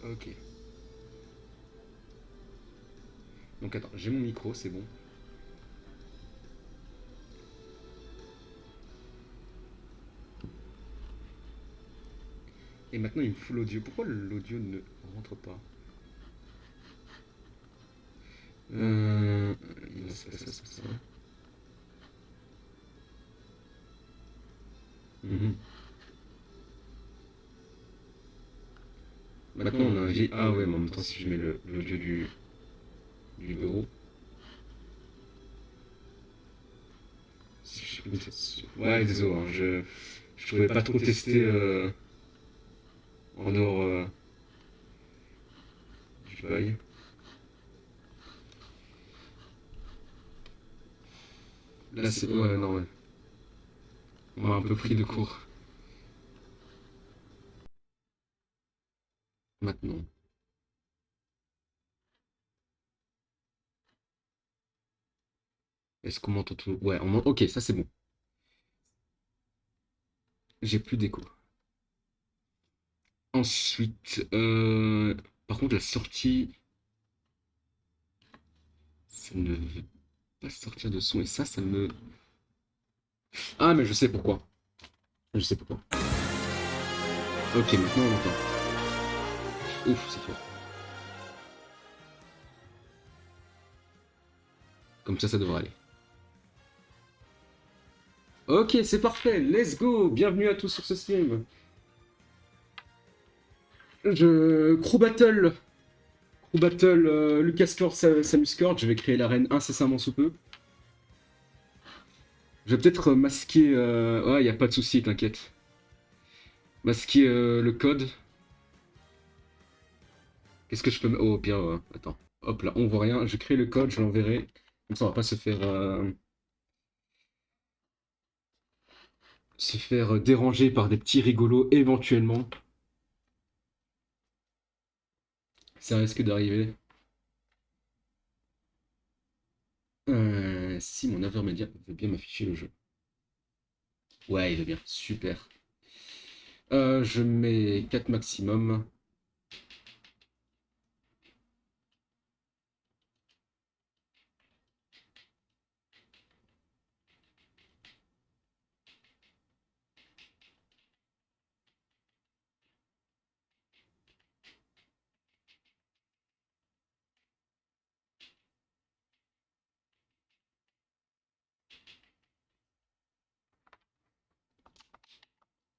Ok. Donc attends, j'ai mon micro, c'est bon. Et maintenant il me fout l'audio. Pourquoi l'audio ne rentre pas? Euh... C'est pas ça, c'est pas ça. Mhm. Maintenant on a un J. Ah ouais, mais en même temps si je mets l'audio du bureau. Si je mets ouais, désolé, hein, je pouvais pas trop tester en dehors du bail. Là c'est. Ouais, non, ouais. On m'a un peu pris de court. Maintenant. Est-ce qu'on m'entend tout? Ouais, on m'entend. Ok, ça c'est bon. J'ai plus d'écho. Ensuite, par contre, la sortie, ça ne veut pas sortir de son. Et ça me. Ah, mais je sais pourquoi. Je sais pourquoi. Ok, maintenant on entend. Ouf, c'est fort. Comme ça devrait aller. Ok, c'est parfait. Let's go. Bienvenue à tous sur ce stream. Crew Battle. Crew Battle, Lucas Core, Samus Cord. Je vais créer l'arène incessamment sous peu. Je vais peut-être masquer. Ouais, y a pas de souci, t'inquiète. Masquer le code. Qu'est-ce que je peux. Oh, au pire, attends. Hop là, on voit rien. Je crée le code, je l'enverrai. Comme ça, on va pas se faire déranger par des petits rigolos éventuellement. Ça risque d'arriver. Si mon Avermedia veut bien m'afficher le jeu. Ouais, il veut bien. Super. Je mets 4 maximum.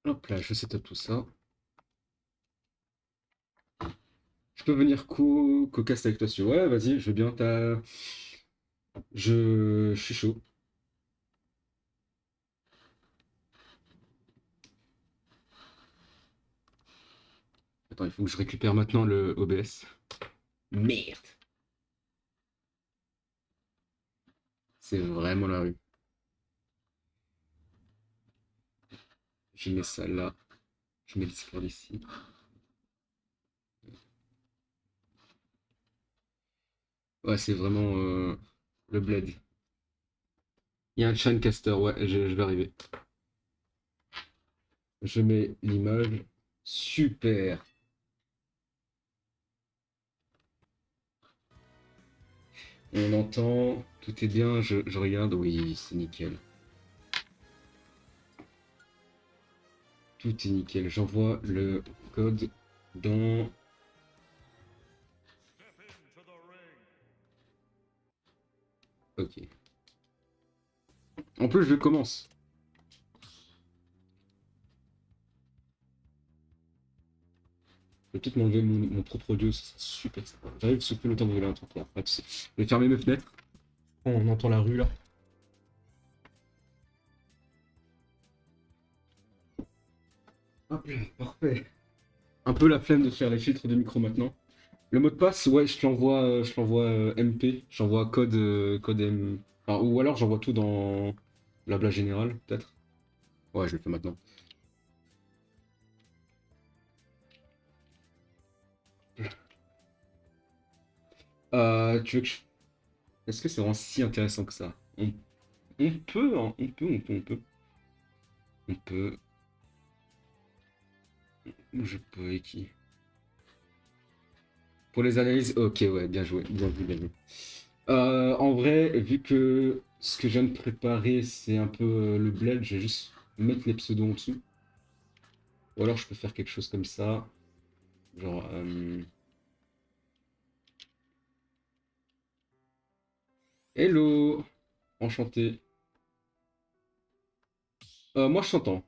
Hop là, je setup tout ça. Je peux venir co-cast avec toi si tu veux. Ouais, vas-y, je veux bien. Je suis chaud. Attends, il faut que je récupère maintenant le OBS. Merde. C'est vraiment la rue. Je mets ça là. Je mets le Discord ici. Ouais, c'est vraiment le bled. Il y a un Chaincaster, ouais, je vais arriver. Je mets l'image. Super. On entend, tout est bien, je regarde, oui, c'est nickel. Tout est nickel. J'envoie le code dans. Ok. En plus, je commence. Je vais peut-être m'enlever mon propre audio, ça sera super sympa. J'arrive sous peu le temps de regarder un truc. Pas de soucis. Je vais fermer mes fenêtres. On entend la rue là. Hop là, parfait. Un peu la flemme de faire les filtres de micro maintenant. Le mot de passe, ouais, je l'envoie MP, j'envoie code M. Enfin, ou alors j'envoie tout dans blabla général, peut-être. Ouais, je le fais maintenant. Tu veux que je... Est-ce que c'est vraiment si intéressant que ça? On peut, hein, on peut. On peut. Je peux, et qui? Pour les analyses, ok, ouais, bien joué, bien vu, bien vu. En vrai, vu que ce que je viens de préparer, c'est un peu le bled, je vais juste mettre les pseudos en dessous. Ou alors je peux faire quelque chose comme ça. Genre, hello, enchanté. Moi je t'entends.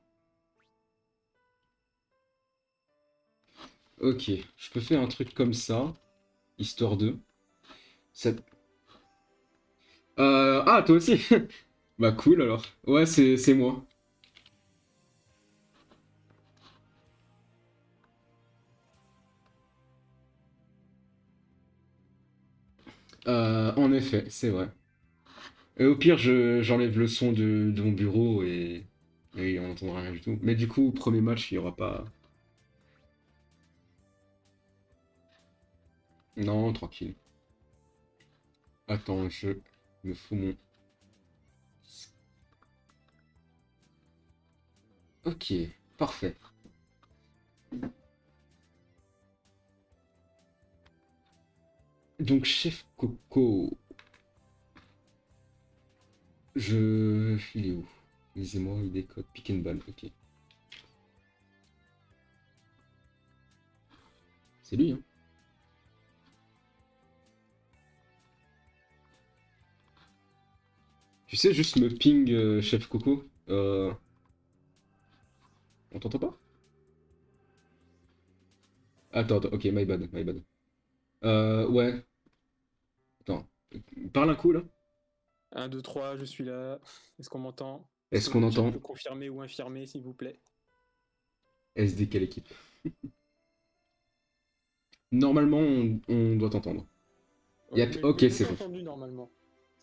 Ok, je peux faire un truc comme ça, histoire de. Ça... Ah, toi aussi? Bah cool alors. Ouais, c'est moi. En effet, c'est vrai. Et au pire, j'enlève le son de mon bureau et on n'entendra rien du tout. Mais du coup, premier match, il n'y aura pas. Non, tranquille. Attends, je me fous mon. Ok, parfait. Donc, chef Coco, il est où? Lisez-moi, il décode. Pick and ban, ok. C'est lui, hein. Tu sais, juste me ping, chef Coco. On t'entend pas? Attends, ok, my bad, my bad. Ouais, attends. Parle un coup, là. 1, 2, 3, je suis là. Est-ce qu'on m'entend? Est-ce Est-ce que qu'on le chat entend? peut confirmer ou infirmer, s'il vous plaît? SD, quelle équipe? Normalement, on doit t'entendre. Ouais, Yep, mais ok, je vous c'est ai bon. entendu normalement.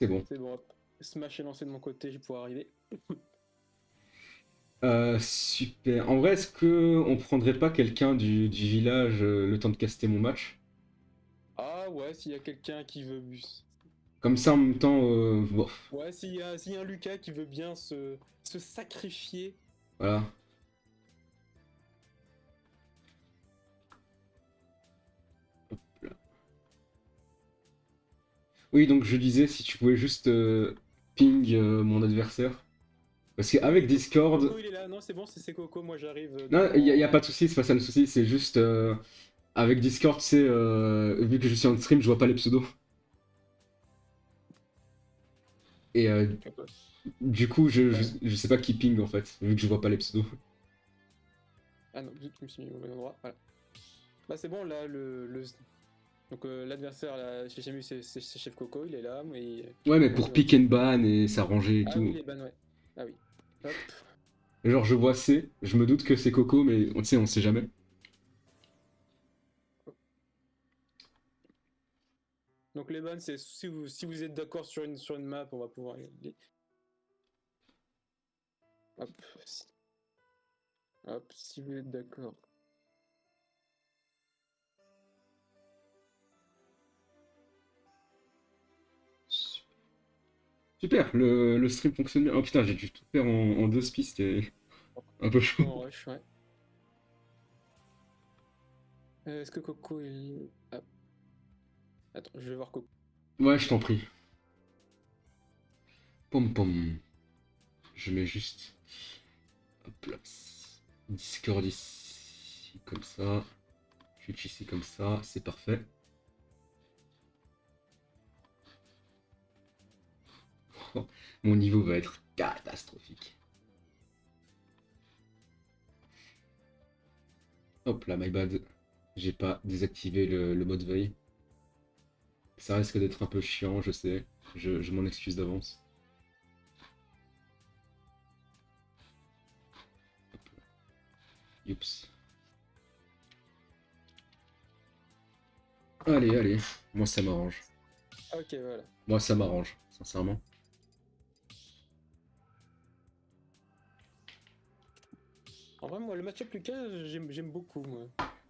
C'est bon. C'est bon, hop. Smash est lancé de mon côté, je vais pouvoir arriver. Super. En vrai, est-ce que on prendrait pas quelqu'un du village le temps de caster mon match? Ah ouais, s'il y a quelqu'un qui veut... Comme ça, en même temps, bof. Ouais, s'il y a un Lucas qui veut bien se sacrifier. Voilà. Hop là. Oui, donc je disais, si tu pouvais juste ping mon adversaire. Parce qu'avec Discord... Coco, il est là. Non, c'est bon, c'est Coco, moi j'arrive Non, y a dans... pas de souci, c'est pas ça le souci, c'est juste... avec Discord, tu sais, vu que je suis en stream, je vois pas les pseudos. Et du coup, Ouais. je sais pas qui ping en fait, vu que je vois pas les pseudos. Ah non, je me suis mis au bon endroit. Voilà. Bah c'est bon, là, donc l'adversaire, là, chez Chemu, c'est Chef Coco, il est là, mais... Ouais, mais Moi, je pour vais pick and ban et s'arranger et Ah oui, tout. les bannes, ouais. Ah oui. Hop. Genre, je vois C, je me doute que c'est Coco, mais tu sais, on sait jamais. Donc les bannes, c'est si vous êtes d'accord sur une map, on va pouvoir les... Hop. Hop, si vous êtes d'accord. Super, le stream fonctionne bien. Oh putain, j'ai dû tout faire en deux pistes, c'était un peu chaud. En rush, ouais. Est-ce que Coco est... Ah. Attends, je vais voir Coco. Ouais, je t'en prie. Pom pom. Je mets juste. Hop là. Discord ici, comme ça. Twitch ici, comme ça. C'est parfait. Mon niveau va être catastrophique. Hop là, my bad. J'ai pas désactivé le mode veille. Ça risque d'être un peu chiant, je sais. Je m'en excuse d'avance. Oups. Allez, allez. Moi, ça m'arrange. Ok, voilà. Moi, ça m'arrange, sincèrement. En vrai, moi, le match-up Lucas, j'aime beaucoup, moi.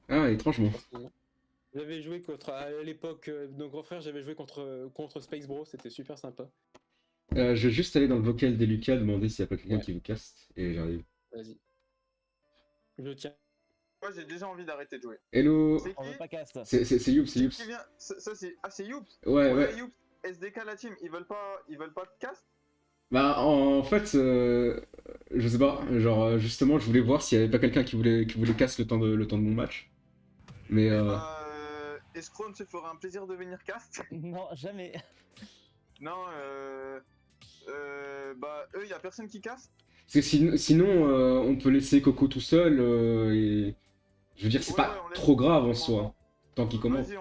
Ah, étrangement. Personnellement. J'avais joué contre... À l'époque de nos grands frères, j'avais joué contre Space Bro, c'était super sympa. Je vais juste aller dans le vocal des Lucas demander s'il n'y a pas quelqu'un Ouais, qui vous caste. Et j'arrive. vas-y. Je tiens. Moi, j'ai déjà envie d'arrêter de jouer. Hello. C'est On veut qui? pas cast. C'est Youps, c'est C'est Youps. qui vient? Ça, c'est. Ah, c'est Youps. Ouais, ouais. Youps. SDK la team, ils veulent pas de cast? Bah, en fait, je sais pas. Genre, justement, je voulais voir s'il y avait pas quelqu'un qui voulait casse le temps de mon match. Mais, Escrone se fera un plaisir de venir cast. Non, jamais. Non, bah, eux, y a personne qui casse. parce que sinon, on peut laisser Coco tout seul. Et... Je veux dire, c'est Ouais, pas ouais, on laisse- trop grave en soi. Tant qu'il commence. Vas-y,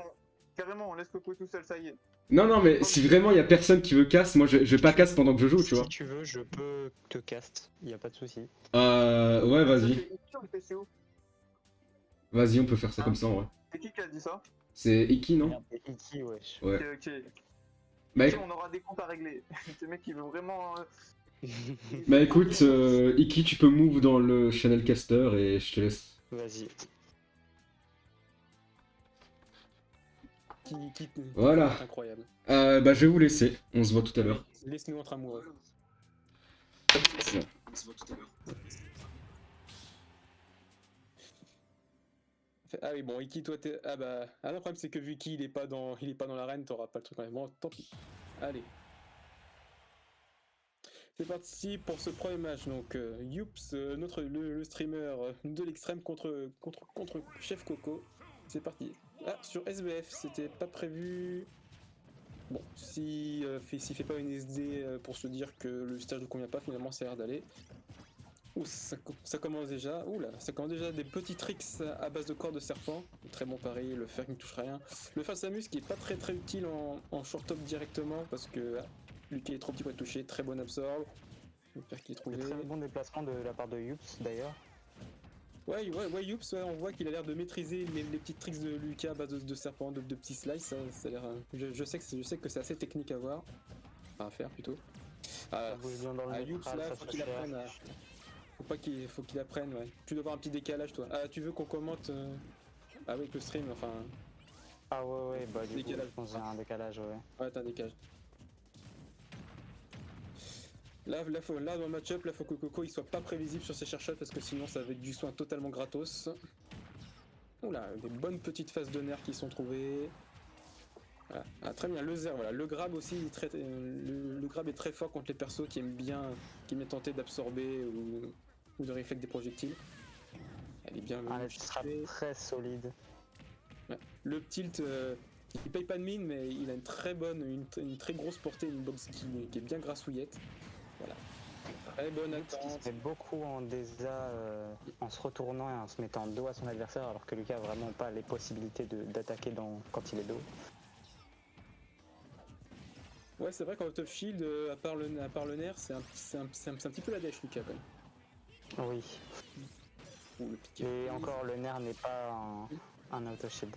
carrément, on laisse Coco tout seul, ça y est. Non, non, mais si vraiment il y a personne qui veut casse, moi je vais pas casse pendant que je joue, tu vois. Si tu veux, je peux te cast, y a pas de souci. Ouais, vas-y. Ça, c'est où? Vas-y, on peut faire ça comme ça, en vrai. C'est qui a dit ça? C'est Iki, non? Merde. Et Iki, wesh. Ouais. Ok. Bah, Ok, on aura des comptes à régler. Ce mec, il veut vraiment. bah écoute, Iki, tu peux move dans le channel caster et je te laisse. Vas-y. Qui Voilà. c'est incroyable. Bah je vais vous laisser, on se voit tout à l'heure. Laisse-nous entre amoureux. Ah oui, bon, Iki, toi t'es. Ah bah. Ah non, le problème c'est que vu qu'il est pas dans l'arène, t'auras pas le truc quand même. Bon, tant pis. Allez. C'est parti pour ce premier match. Donc, Youps, le streamer de l'extrême contre Chef Coco. C'est parti. Ah, sur SBF, c'était pas prévu. Bon, s'il fait pas une SD pour se dire que le stage ne convient pas, finalement ça a l'air d'aller. Ouh, ça commence déjà. Ouh là, ça commence déjà des petits tricks à base de corps de serpent. Très bon pari, le fer qui ne touche rien. Le fer Samus qui est pas très utile en short top directement parce que Lucas est trop petit pour être touché. Très bon absorbe. Le fer qui est trouvé. Très bon déplacement de la part de Youps d'ailleurs. Ouais, Youps, ouais, on voit qu'il a l'air de maîtriser les petits tricks de Lucas à base de serpent, de petits slices. Ça a l'air. Je sais que c'est assez technique à voir. Enfin, à faire plutôt. Ça bouge bien dans le Youps neutral, là, ça faut se qu'il cherche. apprenne à. Faut qu'il apprenne, ouais. Tu dois avoir un petit décalage, toi. Ah, tu veux qu'on commente avec le stream, enfin. Ah ouais, bah du coup, Décalage. je pense qu'il y a un décalage, ouais. Ouais, t'as un décalage. Là, dans le match-up, là, faut que Coco il soit pas prévisible sur ses chercheurs parce que sinon ça va être du soin totalement gratos. Oula, des bonnes petites phases de nerfs qui sont trouvées. Voilà. Ah, très bien, le zer, voilà. Le grab aussi, le grab est très fort contre les persos qui aiment bien tenter d'absorber ou de réfléchir des projectiles. Elle est bien. Un edge trap très solide. Ouais. Le tilt, il paye pas de mine, mais il a une très grosse portée, une box qui est bien grassouillette. Voilà. Très bonne Youps qui attente. se met beaucoup en désa en se retournant et en se mettant dos à son adversaire alors que Lucas a vraiment pas les possibilités d'attaquer quand il est dos. Ouais, c'est vrai qu'en out of shield, à part le nerf, c'est un petit peu la dèche, Lucas, quand même. Oui. Ouh, le piqué. Et encore, le nerf n'est pas un auto shield.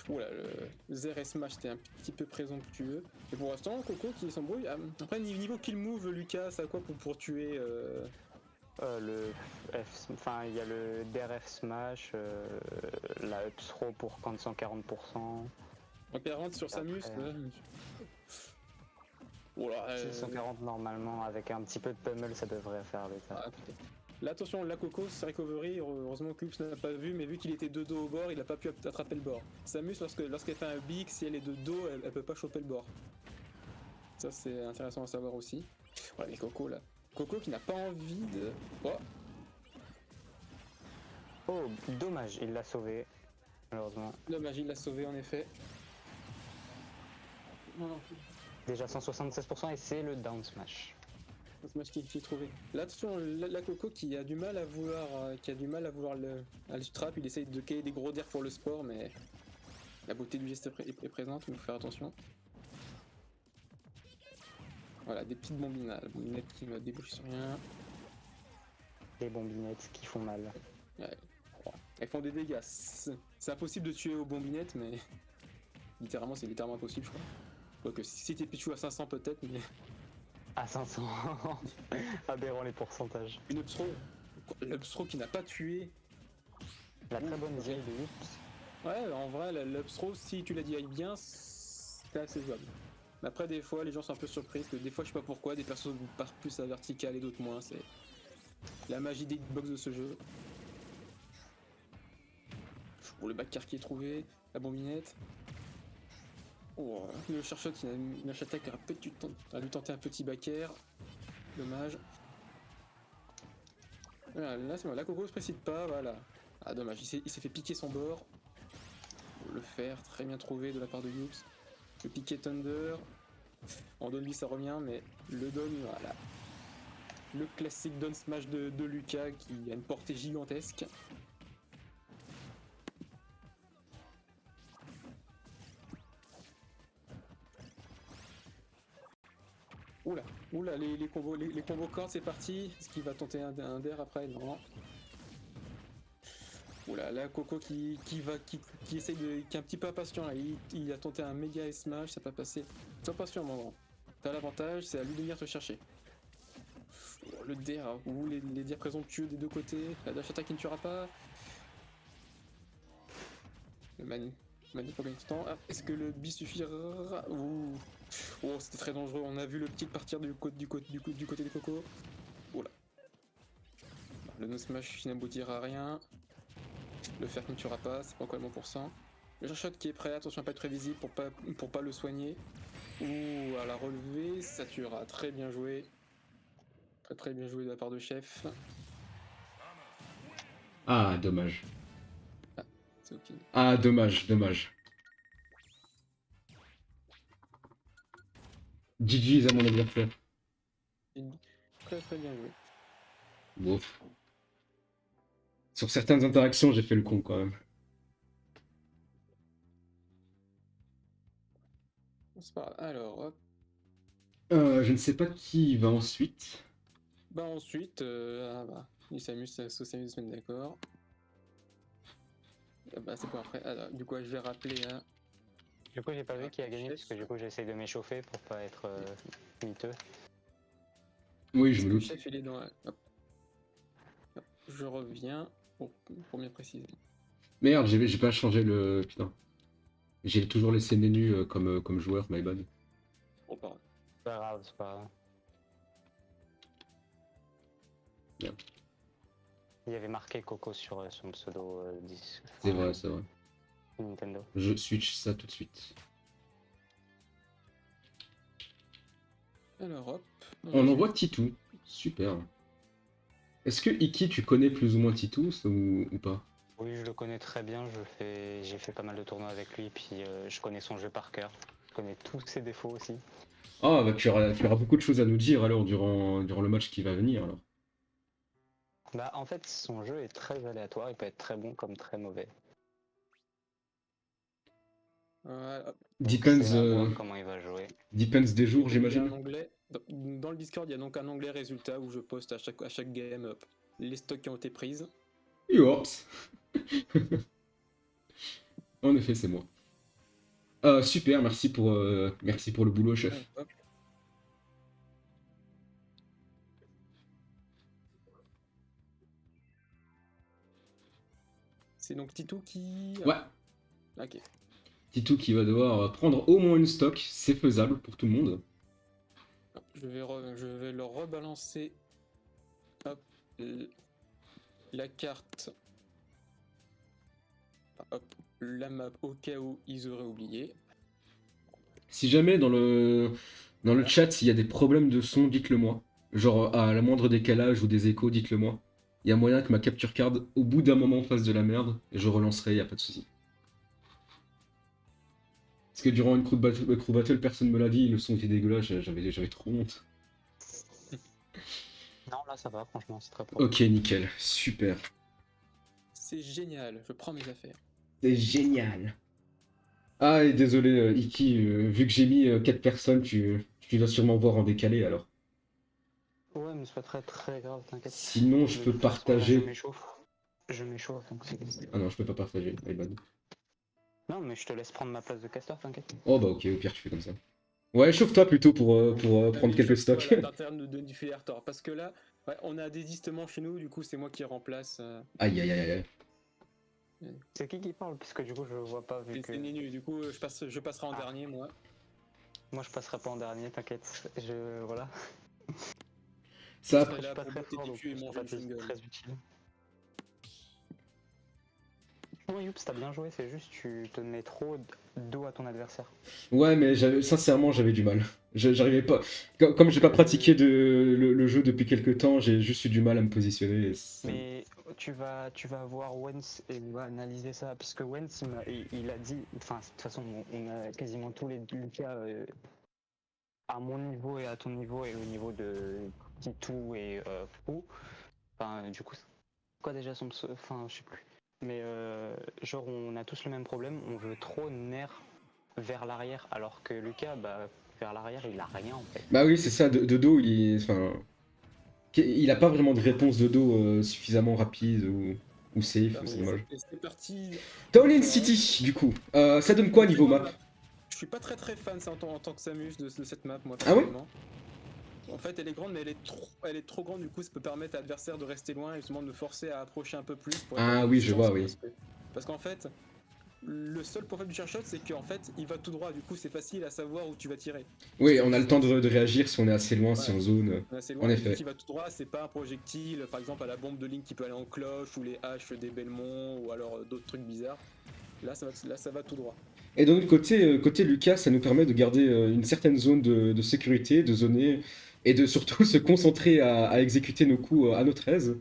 Oula, le Zer et Smash, c'était un petit peu présomptueux. Et pour l'instant, Coco qui s'embrouille. Après, niveau kill move, Lucas, ça a quoi pour tuer Enfin, il y a le DRF Smash, la up throw pour quand 140%. Opérante sur Samus. Après. Oula, 140 normalement, avec un petit peu de pummel, ça devrait faire le taf. Ah, putain. Là, attention, la Coco, c'est recovery. Heureusement que Oops n'a pas vu, mais vu qu'il était de dos au bord, il n'a pas pu attraper le bord. Samus, lorsqu'elle fait un big, si elle est de dos, elle peut pas choper le bord. Ça, c'est intéressant à savoir aussi. Voilà, les Coco là. Coco qui n'a pas envie de. Oh, Oh, dommage, il l'a sauvé, malheureusement. la magie l'a sauvé en effet. Déjà 176% et c'est le down smash. Ce match qui est trouvé. Là, attention, la Coco qui a du mal à vouloir, le trap, il essaye de caler des gros dairs pour le sport, mais la beauté du geste est présente, il faut faire attention. Voilà, des petites bombinettes qui ne débouchent sur rien. Des bombinettes qui font mal. Ouais. Elles font des dégâts. C'est impossible de tuer aux bombinettes, mais c'est littéralement impossible, je crois. Quoique si t'es Pichou à 500 peut-être, mais À 500. Aberrant les pourcentages. une Upstro, l'Upstro qui n'a pas tué. La très bonne idée de Youps. Ouais, en vrai, l'Upstro, si tu la DI bien, c'est assez jouable. Mais après, des fois, les gens sont un peu surpris, parce que des fois, je sais pas pourquoi, des persos partent plus à vertical et d'autres moins, La magie des hitbox de ce jeu. Pour le backer qui est trouvé, la bombinette. Oh, le chercheur qui a une attaque a dû tenter un petit backer. Dommage. Voilà, là c'est bon, la Coco se précipite pas, voilà. Ah dommage, il s'est fait piquer son bord. Le fer, très bien trouvé de la part de Yups. Le piqué Thunder. En down ça revient, mais le down, voilà. Le classique down smash de Lucas qui a une portée gigantesque. Oula, les combos cordes, c'est parti. Est-ce qu'il va tenter un dair après? Non. Oula, là, Coco qui essaye qui est un petit peu impatient. Là. Il a tenté un méga smash, ça n'a pas passé. Sois patient, mon grand. T'as l'avantage, c'est à lui de venir te chercher. Oh, le dair, ou les dairs présomptueux des deux côtés. La dash attack qui ne tuera pas. Le mani pour gagner du temps. Ah, est-ce que le bi suffira? Ouh. Oh, c'était très dangereux. On a vu le petit partir du côté des Coco. Oula. Le no smash qui n'aboutira à rien. Le fer qui ne tuera pas, c'est pas encore le bon pourcent. Le shot qui est prêt, attention à pas être prévisible pour pas le soigner. Ouh, à la relevée, ça tuera. Très bien joué. Très bien joué de la part de Chef. Ah, dommage. C'est ok. Ah, dommage. GG's à mon adversaire. Très bien joué. Bof. Sur certaines interactions, j'ai fait le con quand même. C'est pas grave. Alors, hop. Je ne sais pas qui va ensuite. Bah ensuite, il s'amuse, ça s'amuse de se mettre d'accord. Bah c'est pour après. Alors, du coup, je vais rappeler à... Du coup, j'ai pas vu qui a gagné parce que du coup, j'essaye de m'échauffer pour pas être miteux. Oui, je me Le doute. chef, il est dans la... Hop. Je reviens pour bien préciser. Merde, j'ai pas changé le... Putain. J'ai toujours laissé Nenu comme joueur, my bad. Bon, pas grave. C'est pas grave, c'est pas grave. Bien. Il y avait marqué Coco sur son pseudo 10. C'est vrai. Nintendo. Je switch ça tout de suite. Alors hop. On envoie Titou. Super. Est-ce que Iki, tu connais plus ou moins Titou ou pas? Oui, je le connais très bien, j'ai fait pas mal de tournois avec lui, puis je connais son jeu par cœur. Je connais tous ses défauts aussi. Ah, bah tu auras beaucoup de choses à nous dire alors durant le match qui va venir alors. Bah en fait, son jeu est très aléatoire, il peut être très bon comme très mauvais. Voilà. Donc, Depends, c'est à voir comment il va jouer. depends des jours, Il y a un j'imagine. onglet. Dans le Discord, il y a donc un onglet résultat où je poste à chaque game les stocks qui ont été prises. Yops. En effet, c'est moi. Super, merci pour le boulot, chef. Hop. C'est donc Titou qui... Ouais, Ok. Titou qui va devoir prendre au moins une stock, c'est faisable pour tout le monde. Je vais leur rebalancer hop, la carte, hop, la map au cas où ils auraient oublié. Si jamais dans le chat il y a des problèmes de son, dites-le moi. Genre à la moindre décalage ou des échos, dites-le moi. Il y a moyen que ma capture card au bout d'un moment fasse de la merde et je relancerai, y a pas de souci. Parce que durant une crew battle, personne me l'a dit, le son était dégueulasse, j'avais trop honte. Non, là ça va, franchement, c'est très propre. Ok, nickel, super. C'est génial, je prends mes affaires. C'est génial. Ah, et désolé, Iki, vu que j'ai mis 4 personnes, tu dois sûrement voir en décalé alors. Ouais, mais c'est pas très grave, t'inquiète. Sinon, je De peux toute façon, partager. Je m'échauffe, donc c'est... Ah non, je peux pas partager, my bad. Non, mais je te laisse prendre ma place de casteur, t'inquiète. Oh bah ok, au pire, tu fais comme ça. Ouais, chauffe-toi plutôt pour prendre quelques stocks. Voilà, d'interne du filer tort. Parce que là, ouais, on a des désistements chez nous, du coup c'est moi qui remplace. Aïe aïe aïe aïe. C'est qui parle? Puisque du coup je vois pas vu que... C'est Ninu, du coup je passerai en dernier moi. Moi je passerai pas en dernier, t'inquiète. Voilà. Ça, serait Je suis là pas pour très botter fort, des donc culs et c'est manger pas une chewing-gum. très utile. Bon, Youps, t'as bien joué, c'est juste tu te mets trop dos à ton adversaire. ouais, mais sincèrement, j'avais du mal. J'arrivais pas. Comme j'ai pas pratiqué le jeu depuis quelques temps, j'ai juste eu du mal à me positionner. Mais tu vas voir Wens et on va analyser ça, parce que Wens il a dit, enfin de toute façon on a quasiment tous les cas à mon niveau et à ton niveau et au niveau de Titou et Pou. Enfin du coup, c'est quoi déjà son enfin je sais plus. Mais genre on a tous le même problème, on veut trop nerf vers l'arrière alors que Lucas bah vers l'arrière il a rien en fait. Bah oui, c'est ça, de dos, enfin, il a pas vraiment de réponse de dos suffisamment rapide ou safe, c'est Parfait, dommage. c'est parti. Town Enfin, City, du coup. Ça donne quoi très niveau bonne map? Je suis pas très fan ça, en tant que Samus de cette map, moi Ah ouais? personnellement. En fait, elle est grande, mais elle est trop grande, du coup, ça peut permettre à l'adversaire de rester loin et justement de me forcer à approcher un peu plus pour être Ah à oui, je distance, vois, oui. parce qu'en fait, le seul point faible du Charshot, c'est qu'en fait, il va tout droit, du coup, c'est facile à savoir où tu vas tirer. Oui, on a le temps de réagir si on est assez loin, si Ouais. on zone. On est assez En loin, et vu effet. qu'il va tout droit, c'est pas un projectile, par exemple à la bombe de Link qui peut aller en cloche, ou les haches des Belmont, ou alors d'autres trucs bizarres. Là, ça va tout droit. Et d'un autre côté, côté Lucas, ça nous permet de garder une certaine zone de sécurité, de zoner, et de surtout se concentrer à exécuter nos coups à notre aise.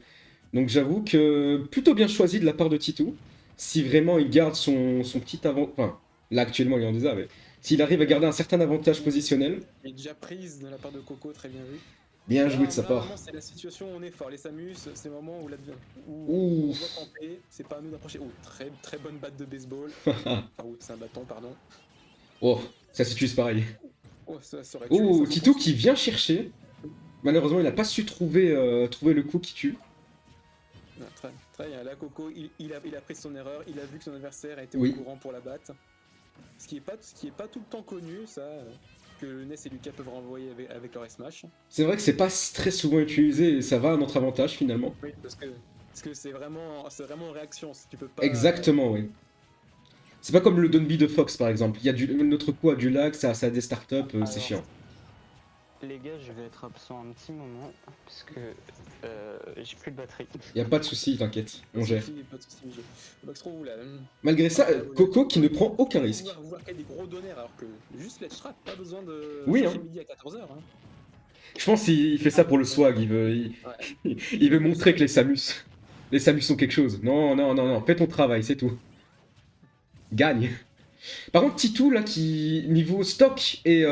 Donc j'avoue que plutôt bien choisi de la part de Titou. Si vraiment il garde son petit avantage... Enfin, là actuellement il est en désert, mais s'il arrive à garder un certain avantage positionnel, Il est déjà prise de la part de Coco, très bien vu. bien Là, joué de sa part. vraiment, c'est la situation où on est fort. Les Samus, c'est le moment où, où Ouh. on doit camper. C'est pas à nous d'approcher. Oh, très bonne batte de baseball. Enfin, oui, c'est un bâton, pardon. Oh, ça s'utilise pareil. Oh, ça aurait tué Oh, ça, Titou 100%. qui vient chercher. Malheureusement, il n'a pas su trouver le coup qui tue. Ah, très bien. Là, Coco, il a pris son erreur. Il a vu que son adversaire était Oui. au courant pour la batte. Ce qui est pas tout le temps connu, ça. Que Ness et Lucas peuvent renvoyer avec leur S-Mash. C'est vrai que c'est pas très souvent utilisé et ça va à notre avantage finalement. Oui, parce que c'est vraiment en réaction. Si tu peux pas. Exactement, oui. C'est pas comme le Donby de Fox par exemple. Il y a notre coup a du lag, ça a des startups, c'est Alors, chiant. Les gars, je vais être absent un petit moment parce que j'ai plus de batterie. Y a pas de souci, t'inquiète, on gère. Pas de soucis, j'ai. Max Rowe, là. Malgré ça, Coco qui ne prend aucun risque. Vous marquez des gros donneurs alors que juste let's trap, pas besoin de Oui, chercher hein. midi à 14h. Hein. Je pense qu'il fait ça pour le swag, il veut montrer que les Samus sont quelque chose. Non, non, non, non, fais ton travail, c'est tout. Gagne. Par contre, Titou, là, qui, niveau stock et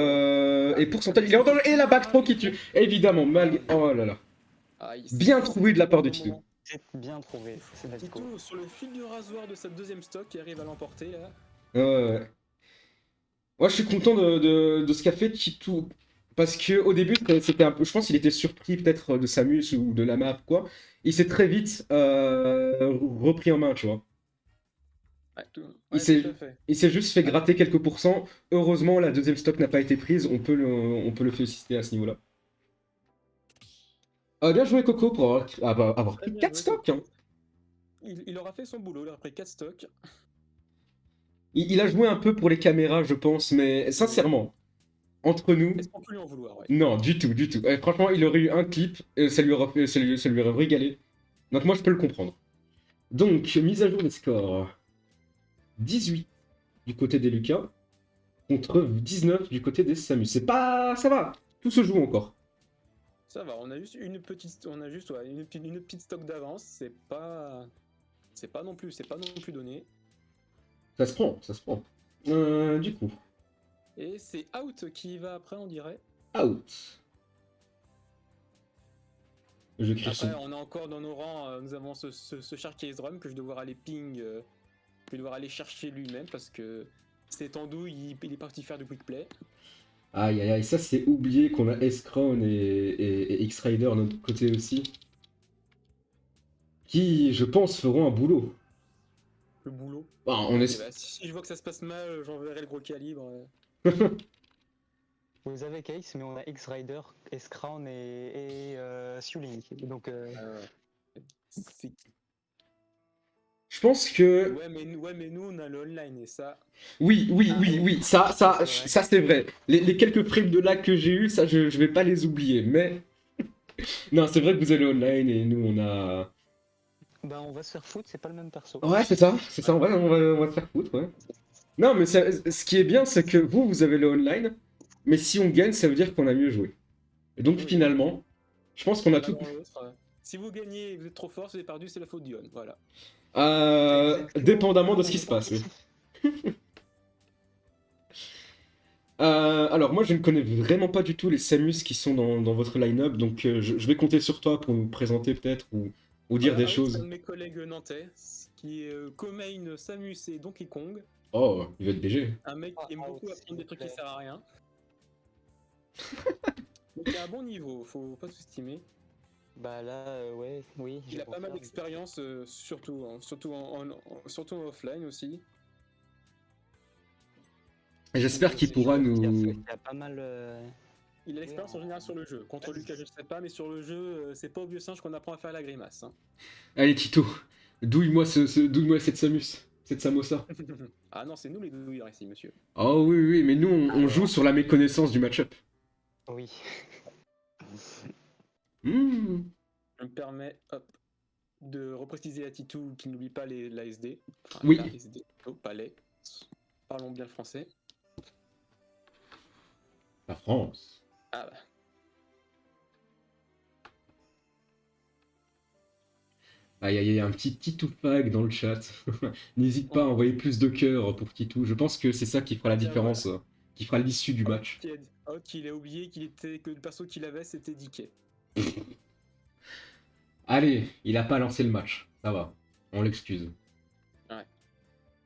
pourcentage, il est en danger. Et la backthrow qui tue. Évidemment, malgré... Oh là là. Bien trouvé de la part de Titou. C'est bien trouvé, c'est let's go. Titou, sur le fil du rasoir de sa deuxième stock, qui arrive à l'emporter, là. Ouais. Moi, je suis content de ce qu'a fait Titou. Parce que au début, c'était un peu... Je pense qu'il était surpris peut-être de Samus ou de la map, quoi. Il s'est très vite repris en main, tu vois. Ouais, tout Il à fait. s'est juste fait gratter quelques pourcents. Heureusement, la deuxième stock n'a pas été prise. On peut le féliciter à ce niveau-là. Bien joué Coco pour avoir Très pris bien 4 joué, stocks. Coco. Hein. Il aura fait son boulot, il aura pris 4 stocks. Il a joué un peu pour les caméras, je pense, mais sincèrement, entre nous, Est-ce qu'on peut lui en vouloir, ouais. non, du tout, du tout. Franchement, il aurait eu un clip, ça lui aurait régalé. Donc moi, je peux le comprendre. Donc, mise à jour des scores. 18 du côté des Lucas, contre 19 du côté des Samus. C'est pas... Ça va, tout se joue encore. Ça va, on a juste une petite stock d'avance, c'est pas non plus donné. Ça se prend, ça se prend. Du coup, Et c'est Out qui va après, on dirait. out. Je crie Après, on a encore dans nos rangs, nous avons ce Shark Case Drum que je vais devoir aller ping, je vais devoir aller chercher lui-même parce que c'est andouille, il est parti faire du quick play. Aïe aïe aïe, ça c'est oublié qu'on a S-Crown et X-Rider de notre côté aussi. Qui, je pense, feront un boulot. Le boulot. Bah, on Et est... bah, si je vois que ça se passe mal, j'enverrai le gros calibre. Vous avez Case, mais on a X-Rider, S-Crown et Suling. Donc, C'est- Je pense que... ouais, mais nous on a le online et ça. Oui, oui, Ah, oui, oui. oui, ça C'est vrai. c'est vrai. Les quelques frames de lag que j'ai eu, ça je vais pas les oublier, mais... Non, c'est vrai que vous allez online et nous on a. Bah on va se faire foutre, c'est pas le même perso. Ouais, c'est ça, on va se faire foutre, ouais. Non, mais ce qui est bien, c'est que vous avez le online, mais si on gagne, ça veut dire qu'on a mieux joué. Et donc Oui. finalement, je pense qu'on a L'un tout. dans l'autre. Si vous gagnez et vous êtes trop fort, si vous avez perdu, c'est la faute d'Ion. Voilà. Dépendamment de ce qui se passe, oui. Alors moi je ne connais vraiment pas du tout les Samus qui sont dans votre line-up, donc je vais compter sur toi pour nous présenter peut-être ou dire des Alex, un choses. de mes collègues nantais, qui est co-main Samus et Donkey Kong. Oh, il va être BG. Un mec qui aime Ah, beaucoup s'il apprendre des vous trucs qui plaît. servent à rien. Donc il a un bon niveau, faut pas sous-estimer. Bah là, ouais, oui. Il a pas mal d'expérience, surtout, surtout en offline aussi. Et j'espère qu'il pourra nous... Il a pas mal. Il a l'expérience en général sur le jeu. Contre Lucas, je sais pas, mais sur le jeu, c'est pas au vieux singe qu'on apprend à faire la grimace. Hein. Allez Tito, douille-moi douille-moi cette Samus, cette Samosa. Ah non, c'est nous les douilleurs ici, monsieur. Oh oui, oui, mais nous on joue sur la méconnaissance du match-up. Oui. Hmm. Je me permets, hop, de repréciser à Titou qu'il n'oublie pas l'ASD. Enfin, Oui. l'ASD, plutôt, pas les. Parlons bien le français. La France. Ah bah. Aïe aïe aïe, un petit Titou Fag dans le chat. N'hésite pas à envoyer plus de cœurs pour Titou. Je pense que c'est ça qui fera la Tiens, différence, qui fera l'issue du match. Il a oublié que le perso qu'il avait c'était DK. Allez, il a pas lancé le match. Ça va, on l'excuse.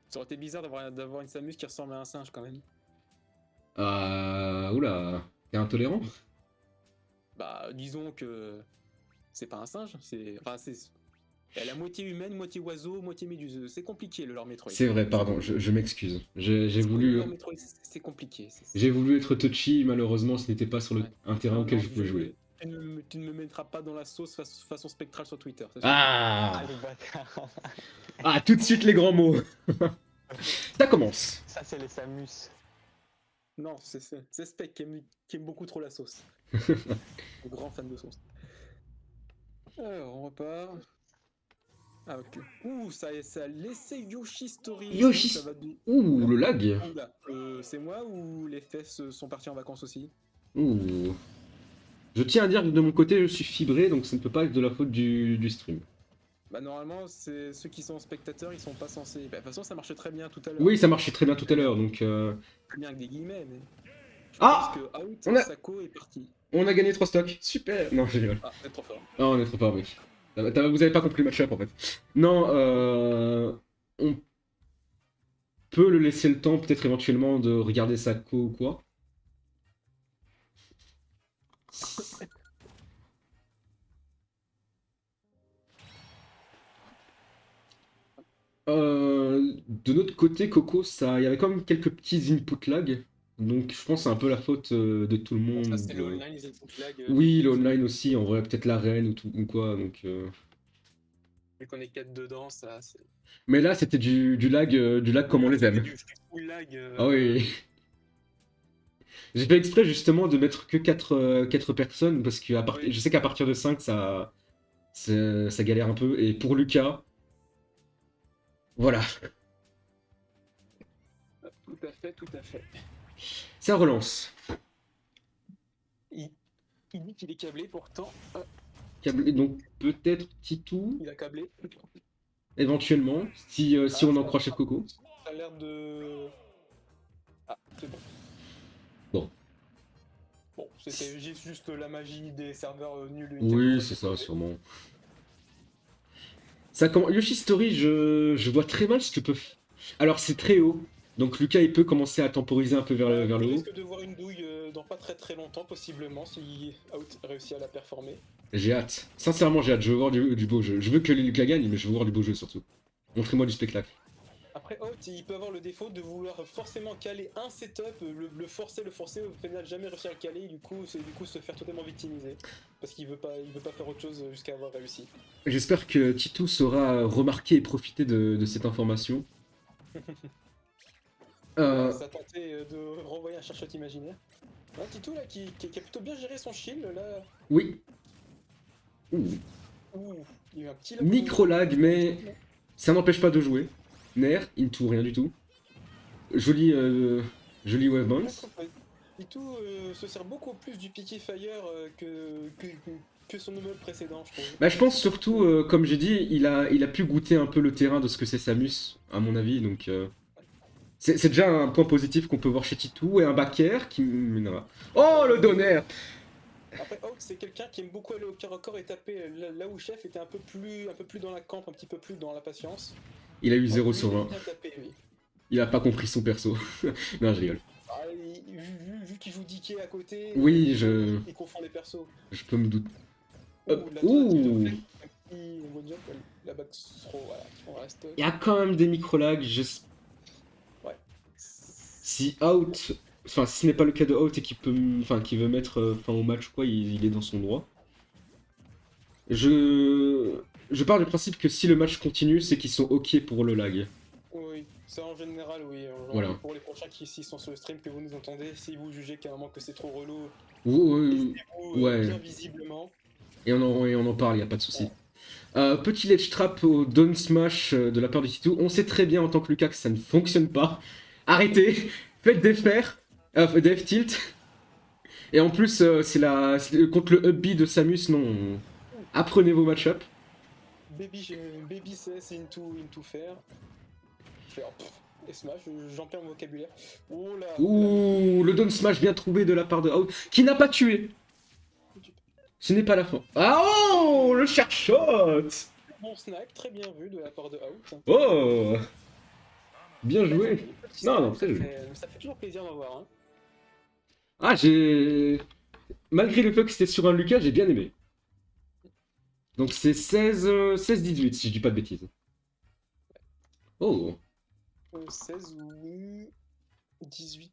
Ça aurait été bizarre d'avoir une Samus qui ressemble à un singe quand même. Oula, t'es intolérant? Bah, disons que c'est pas un singe, elle est à moitié humaine, moitié oiseau, moitié méduse. C'est compliqué le lore Metroid. C'est vrai, pardon, je m'excuse. J'ai Le voulu, lore Metroid, c'est compliqué. j'ai voulu être touchy, malheureusement ce n'était pas sur Ouais. un terrain Non, auquel non, je pouvais jouer. Tu ne me mettras pas dans la sauce façon spectrale sur Twitter. ça suffit. Ah, Ah, le bâtard. ah, tout de suite les grands mots. Ça commence. Ça, c'est les Samus. Non, c'est Spec qui aime beaucoup trop la sauce. Grand fan de sauce. Alors, on repart. Ah, ok. Ouh, ça a laissé Yoshi Story. Yoshi. Ça va Ouh, le lag. Oula, c'est moi ou les fesses sont partis en vacances aussi? Ouh. Je tiens à dire que de mon côté, je suis fibré, donc ça ne peut pas être de la faute du stream. Bah normalement, c'est ceux qui sont spectateurs, ils sont pas censés. Bah, de toute façon, ça marchait très bien tout à l'heure. Oui, ça marchait très bien tout à l'heure, donc... Très bien avec des guillemets, mais... Je Ah, pense que Out, on a- Sako est parti. On a gagné 3 stocks, super. Non, je rigole. Ah, c'est trop fort. Ah, on est trop fort, mec. Vous avez pas compris le match-up, en fait. Non, on peut le laisser le temps, peut-être éventuellement, de regarder Sako ou quoi. De notre côté, Coco, il y avait quand même quelques petits input lag. Donc je pense que c'est un peu la faute de tout le monde. Ça, c'est le online, les input lag. Oui, le online aussi, en vrai, peut-être l'arène ou quoi. Donc, Vu qu'on est 4 dedans, ça. mais là, c'était du lag comme on les aime. Du full lag. Ah oui. J'ai fait exprès justement de mettre que 4 personnes parce que Oui. je sais qu'à partir de 5, ça galère un peu. Et pour Lucas, voilà, Tout à fait, tout à fait. ça relance. Il dit qu'il est câblé, pourtant, Donc peut-être Titou, il a câblé. éventuellement, si on en croit Chef Coco. Ça a l'air de. Ah, c'est bon. Bon. Bon, c'était juste la magie des serveurs nuls. Oui, c'est ça, sûrement. Yoshi Story, je vois très mal ce que peut. Alors c'est très haut, donc Lucas il peut commencer à temporiser un peu vers le On haut. risque de voir une douille dans pas très longtemps, possiblement, si Out réussit à la performer. J'ai hâte. Sincèrement, j'ai hâte. Je veux voir du beau jeu. Je veux que Lucas gagne, mais je veux voir du beau jeu surtout. Montrez-moi du spectacle. Après, Out, il peut avoir le défaut de vouloir forcément caler un setup, le forcer, au final jamais réussir à le caler, et du coup se faire totalement victimiser. Parce qu'il veut pas faire autre chose jusqu'à avoir réussi. J'espère que Titou saura remarquer et profiter de cette information. Ça tentait de renvoyer un chercheur imaginaire. Un Titou là qui a plutôt bien géré son shield là. Oui. Ouh. Ouh, il y a eu un petit Micro-lag, mais ça n'empêche pas de jouer. Nair, into, rien du tout. Joli, joli wave bounce. Itu se sert beaucoup plus du Picky Fire que son immeuble précédent, je trouve. Bah, je pense surtout, comme j'ai dit, il a pu goûter un peu le terrain de ce que c'est Samus, à mon avis, donc c'est déjà un point positif qu'on peut voir chez Titou, et un back air qui... non. Oh, le donner. Après, Out, c'est quelqu'un qui aime beaucoup aller au pied record et taper là où Chef était un peu plus dans la camp, un petit peu plus dans la patience. Il a eu 0 Lui, sur il 20. aime bien taper, lui. Il a pas compris son perso. Non, je rigole. Ah, vu qu'il joue DK à côté, Oui, il confond les persos. je peux me douter. Ouh, la Ouh. tentative de fake, un petit one jump, la back throw, voilà, on reste. Il y a quand même des micro-lags, Ouais. Si Out... Enfin, si ce n'est pas le cas de Out et qu'il peut... Enfin, qu'il veut mettre fin au match, quoi, il est dans son droit. Je pars du principe que si le match continue, c'est qu'ils sont ok pour le lag. Oui, ça en général, oui. Voilà. Pour les prochains qui ici sont sur le stream que vous nous entendez, si vous jugez carrément que c'est trop relou, Ouais. laissez-vous bien visiblement. Et on en parle, y a pas de souci. Petit ledge trap au down smash de la part de Titou. On sait très bien en tant que Lucas que ça ne fonctionne pas. Arrêtez, faites des fers, des F-tilt. Et en plus, c'est contre le up B de Samus, non. Apprenez vos match-up. Baby cess into fair. Faire et smash, j'en perds mon vocabulaire. Oh là. Ouh, le down smash bien trouvé de la part de Out, qui n'a pas tué. Ce n'est pas la fin. Ah oh, le sharp shot. Bon snack, très bien vu de la part de Out. Oh, bien joué. Non, très joli. Ça fait toujours plaisir d'en voir. Hein. Ah, malgré le fait que c'était sur un Lucas, j'ai bien aimé. Donc c'est 16-18 si je dis pas de bêtises. Oh. 16 oui. 18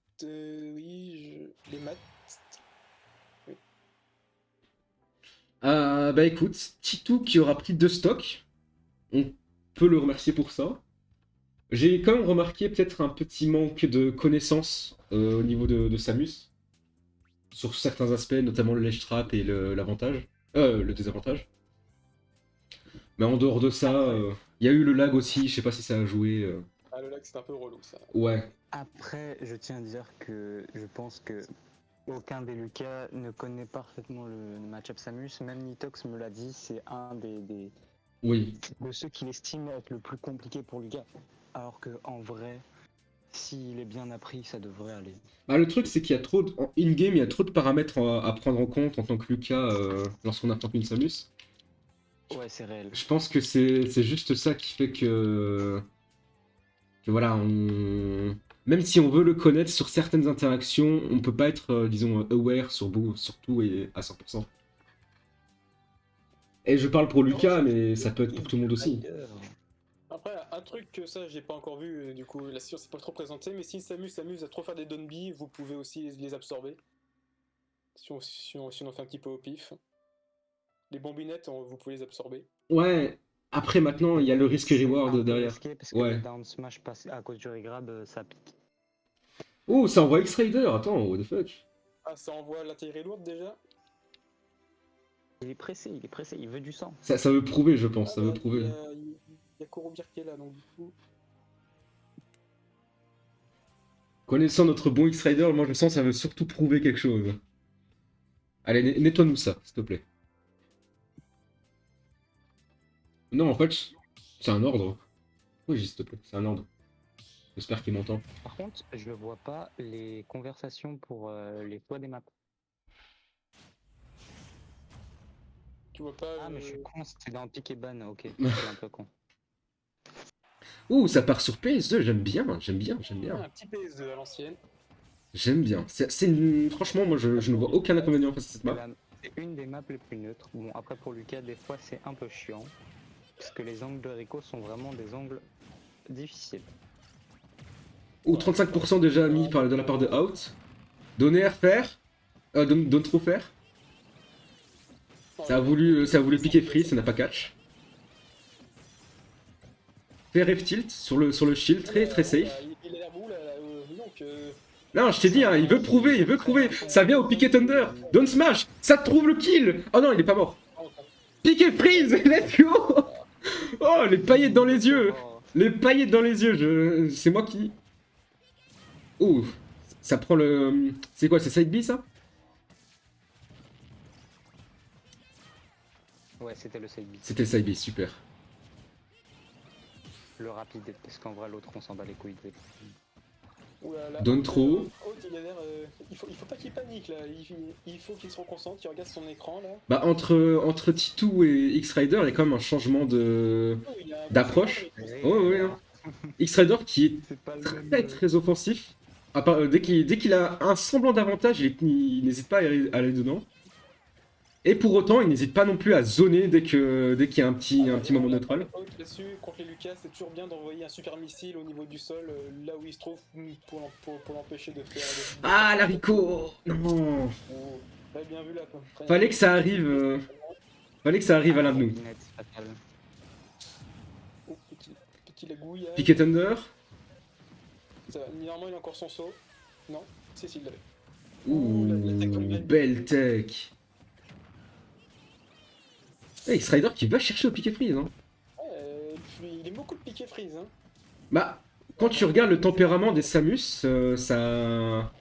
oui, les maths. Oui. Bah écoute, Titou qui aura pris 2 stocks. On peut le remercier pour ça. J'ai quand même remarqué peut-être un petit manque de connaissances au niveau de Samus. Sur certains aspects, notamment le ledge trap et l'avantage. Le désavantage. Mais en dehors de ça, il y a eu le lag aussi, je sais pas si ça a joué. Ah, le lag c'est un peu relou ça. Ouais. Après, je tiens à dire que je pense que aucun des Lucas ne connaît parfaitement le match-up Samus. Même Nitox me l'a dit, c'est un Oui. de ceux qu'il estime être le plus compliqué pour Lucas. Alors que en vrai, s'il est bien appris, ça devrait aller. Bah, le truc, c'est qu'il y a trop en in-game, il y a trop de paramètres à prendre en compte en tant que Lucas lorsqu'on affronte une Samus. Ouais, c'est réel. Je pense que c'est juste ça qui fait que voilà, même si on veut le connaître sur certaines interactions, on peut pas être, disons, aware sur tout et à 100%. Et je parle pour Lucas, mais ça peut être pour tout le monde aussi. Après, un truc que ça j'ai pas encore vu, du coup la science c'est pas trop présenté, mais si Samus s'amuse à trop faire des down-B, vous pouvez aussi les absorber. Si on fait un petit peu au pif. Les bombinettes, vous pouvez les absorber. Ouais, après maintenant, il y a le risque et reward derrière. Risqué parce que Ouais. le down smash passe à cause du regrab, ça pique. Oh, ça envoie X-Raider, attends, what the fuck. Ah, ça envoie l'intérieur lourde déjà. Il est pressé, il veut du sang. Ça veut prouver, je pense, ça veut prouver. Il y a Korobir qui est là, donc du coup... Connaissant notre bon X-Rider, moi je sens que ça veut surtout prouver quelque chose. Allez, nettoie-nous ça, s'il te plaît. Non, en fait, c'est un ordre. Oui, s'il te plaît, c'est un ordre. J'espère qu'il m'entend. Par contre, je vois pas les conversations pour les choix des maps. Tu vois pas... Ah mais je suis con, c'était dans Pick et Ban, ok, c'est un peu con. Ouh, ça part sur PS2, j'aime bien. Un petit PS2 à l'ancienne. J'aime bien. Franchement, moi je ne vois aucun inconvénient face à cette map. C'est une des maps les plus neutres. Bon, après pour Lucas, des fois c'est un peu chiant. Parce que les angles de Rico sont vraiment des angles difficiles. Ouh, 35% déjà mis de la part de Out. Donner faire. Don't trop faire. Ça a voulu piquer free, ça n'a pas catch. Faire F-tilt sur le shield, très safe. Il a l'air bon là, donc... Non, je t'ai dit, hein, il veut prouver. Ça vient au piqué Thunder. Don't smash, ça te trouve le kill. Oh non, il est pas mort. Pique Piqué freeze, let's go. Oh, les paillettes dans les yeux. Oh, Les paillettes dans les yeux, c'est moi qui... Ouh, ça prend le... C'est quoi, c'est side B ça? ouais, c'était le side beat. C'était side B, super. Le rapide, parce qu'en vrai, l'autre, on s'en bat les couilles. Ouh là là. Donne trop. Haute, il a l'air. Il faut pas qu'il panique là. Il faut qu'il se reconcentre, qu'il regarde son écran là. Bah entre Titou et X-Rider, il y a quand même un changement de... Oh, il a un bon D'approche. score, Oh ouais, hein. X-Rider qui est C'est pas le très très offensif. Dès qu'il a un semblant d'avantage, il n'hésite pas à aller dedans. Et pour autant, il n'hésite pas non plus à zoner dès qu'il y a un petit moment neutral. Haute là-dessus, contre les Lucas, c'est toujours bien d'envoyer un super missile au niveau du sol, là où il se trouve, pour l'empêcher de faire. Ah, l'haricot. Non. Oh, ouais, bien vu là. Après, Fallait que ça arrive, Fallait que ça arrive à l'un de nous. Oh, petit lagouillage. Piquet Thunder. Ça va. Normalement, il a encore son saut. Non, si, s'il l'avait. Ouh, la tech comme belle tech. Eh, X-Rider qui va chercher au piquet freeze. Hein. Puis il est beaucoup de piqué freeze. Hein. Bah, quand tu regardes le tempérament des Samus, ça...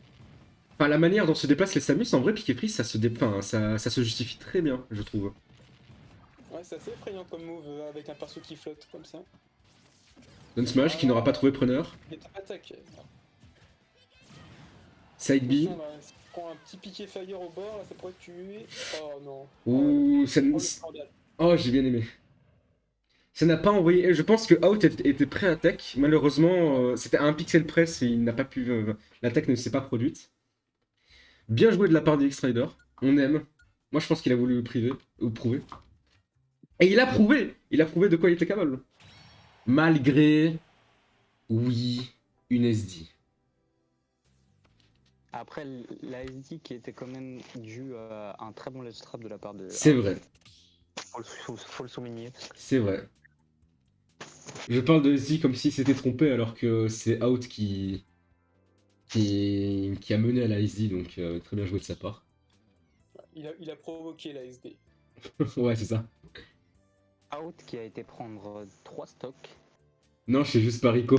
Enfin, la manière dont se déplacent les Samus, en vrai, piquet freeze, ça se justifie très bien, je trouve. Ouais, c'est assez effrayant comme move avec un perso qui flotte comme ça. Don Smash qui n'aura pas trouvé preneur. Il est attaque. Side B. Attention, là, si tu prends un petit piqué fire au bord, là, ça pourrait te tuer. Oh non. Ouh, ça... Oh, le scandale. Oh, j'ai bien aimé. Ça n'a pas envoyé. Je pense que Out était prêt à tech. Malheureusement, c'était à un pixel près et il n'a pas pu. L'attaque ne s'est pas produite. Bien joué de la part d'X Rider. On aime. Moi, je pense qu'il a voulu priver ou prouver. Et il a prouvé. Il a prouvé de quoi il était capable. Malgré, oui, une SD. Après, la SD qui était quand même due à un très bon ledge trap de la part de. C'est vrai. Faut le souligner. C'est vrai. Je parle de SD comme si c'était trompé alors que c'est Out qui a mené à la SD, donc très bien joué de sa part. Il a provoqué la SD. Ouais, c'est ça. Out qui a été prendre 3 stocks. Non, je sais juste pas Rico.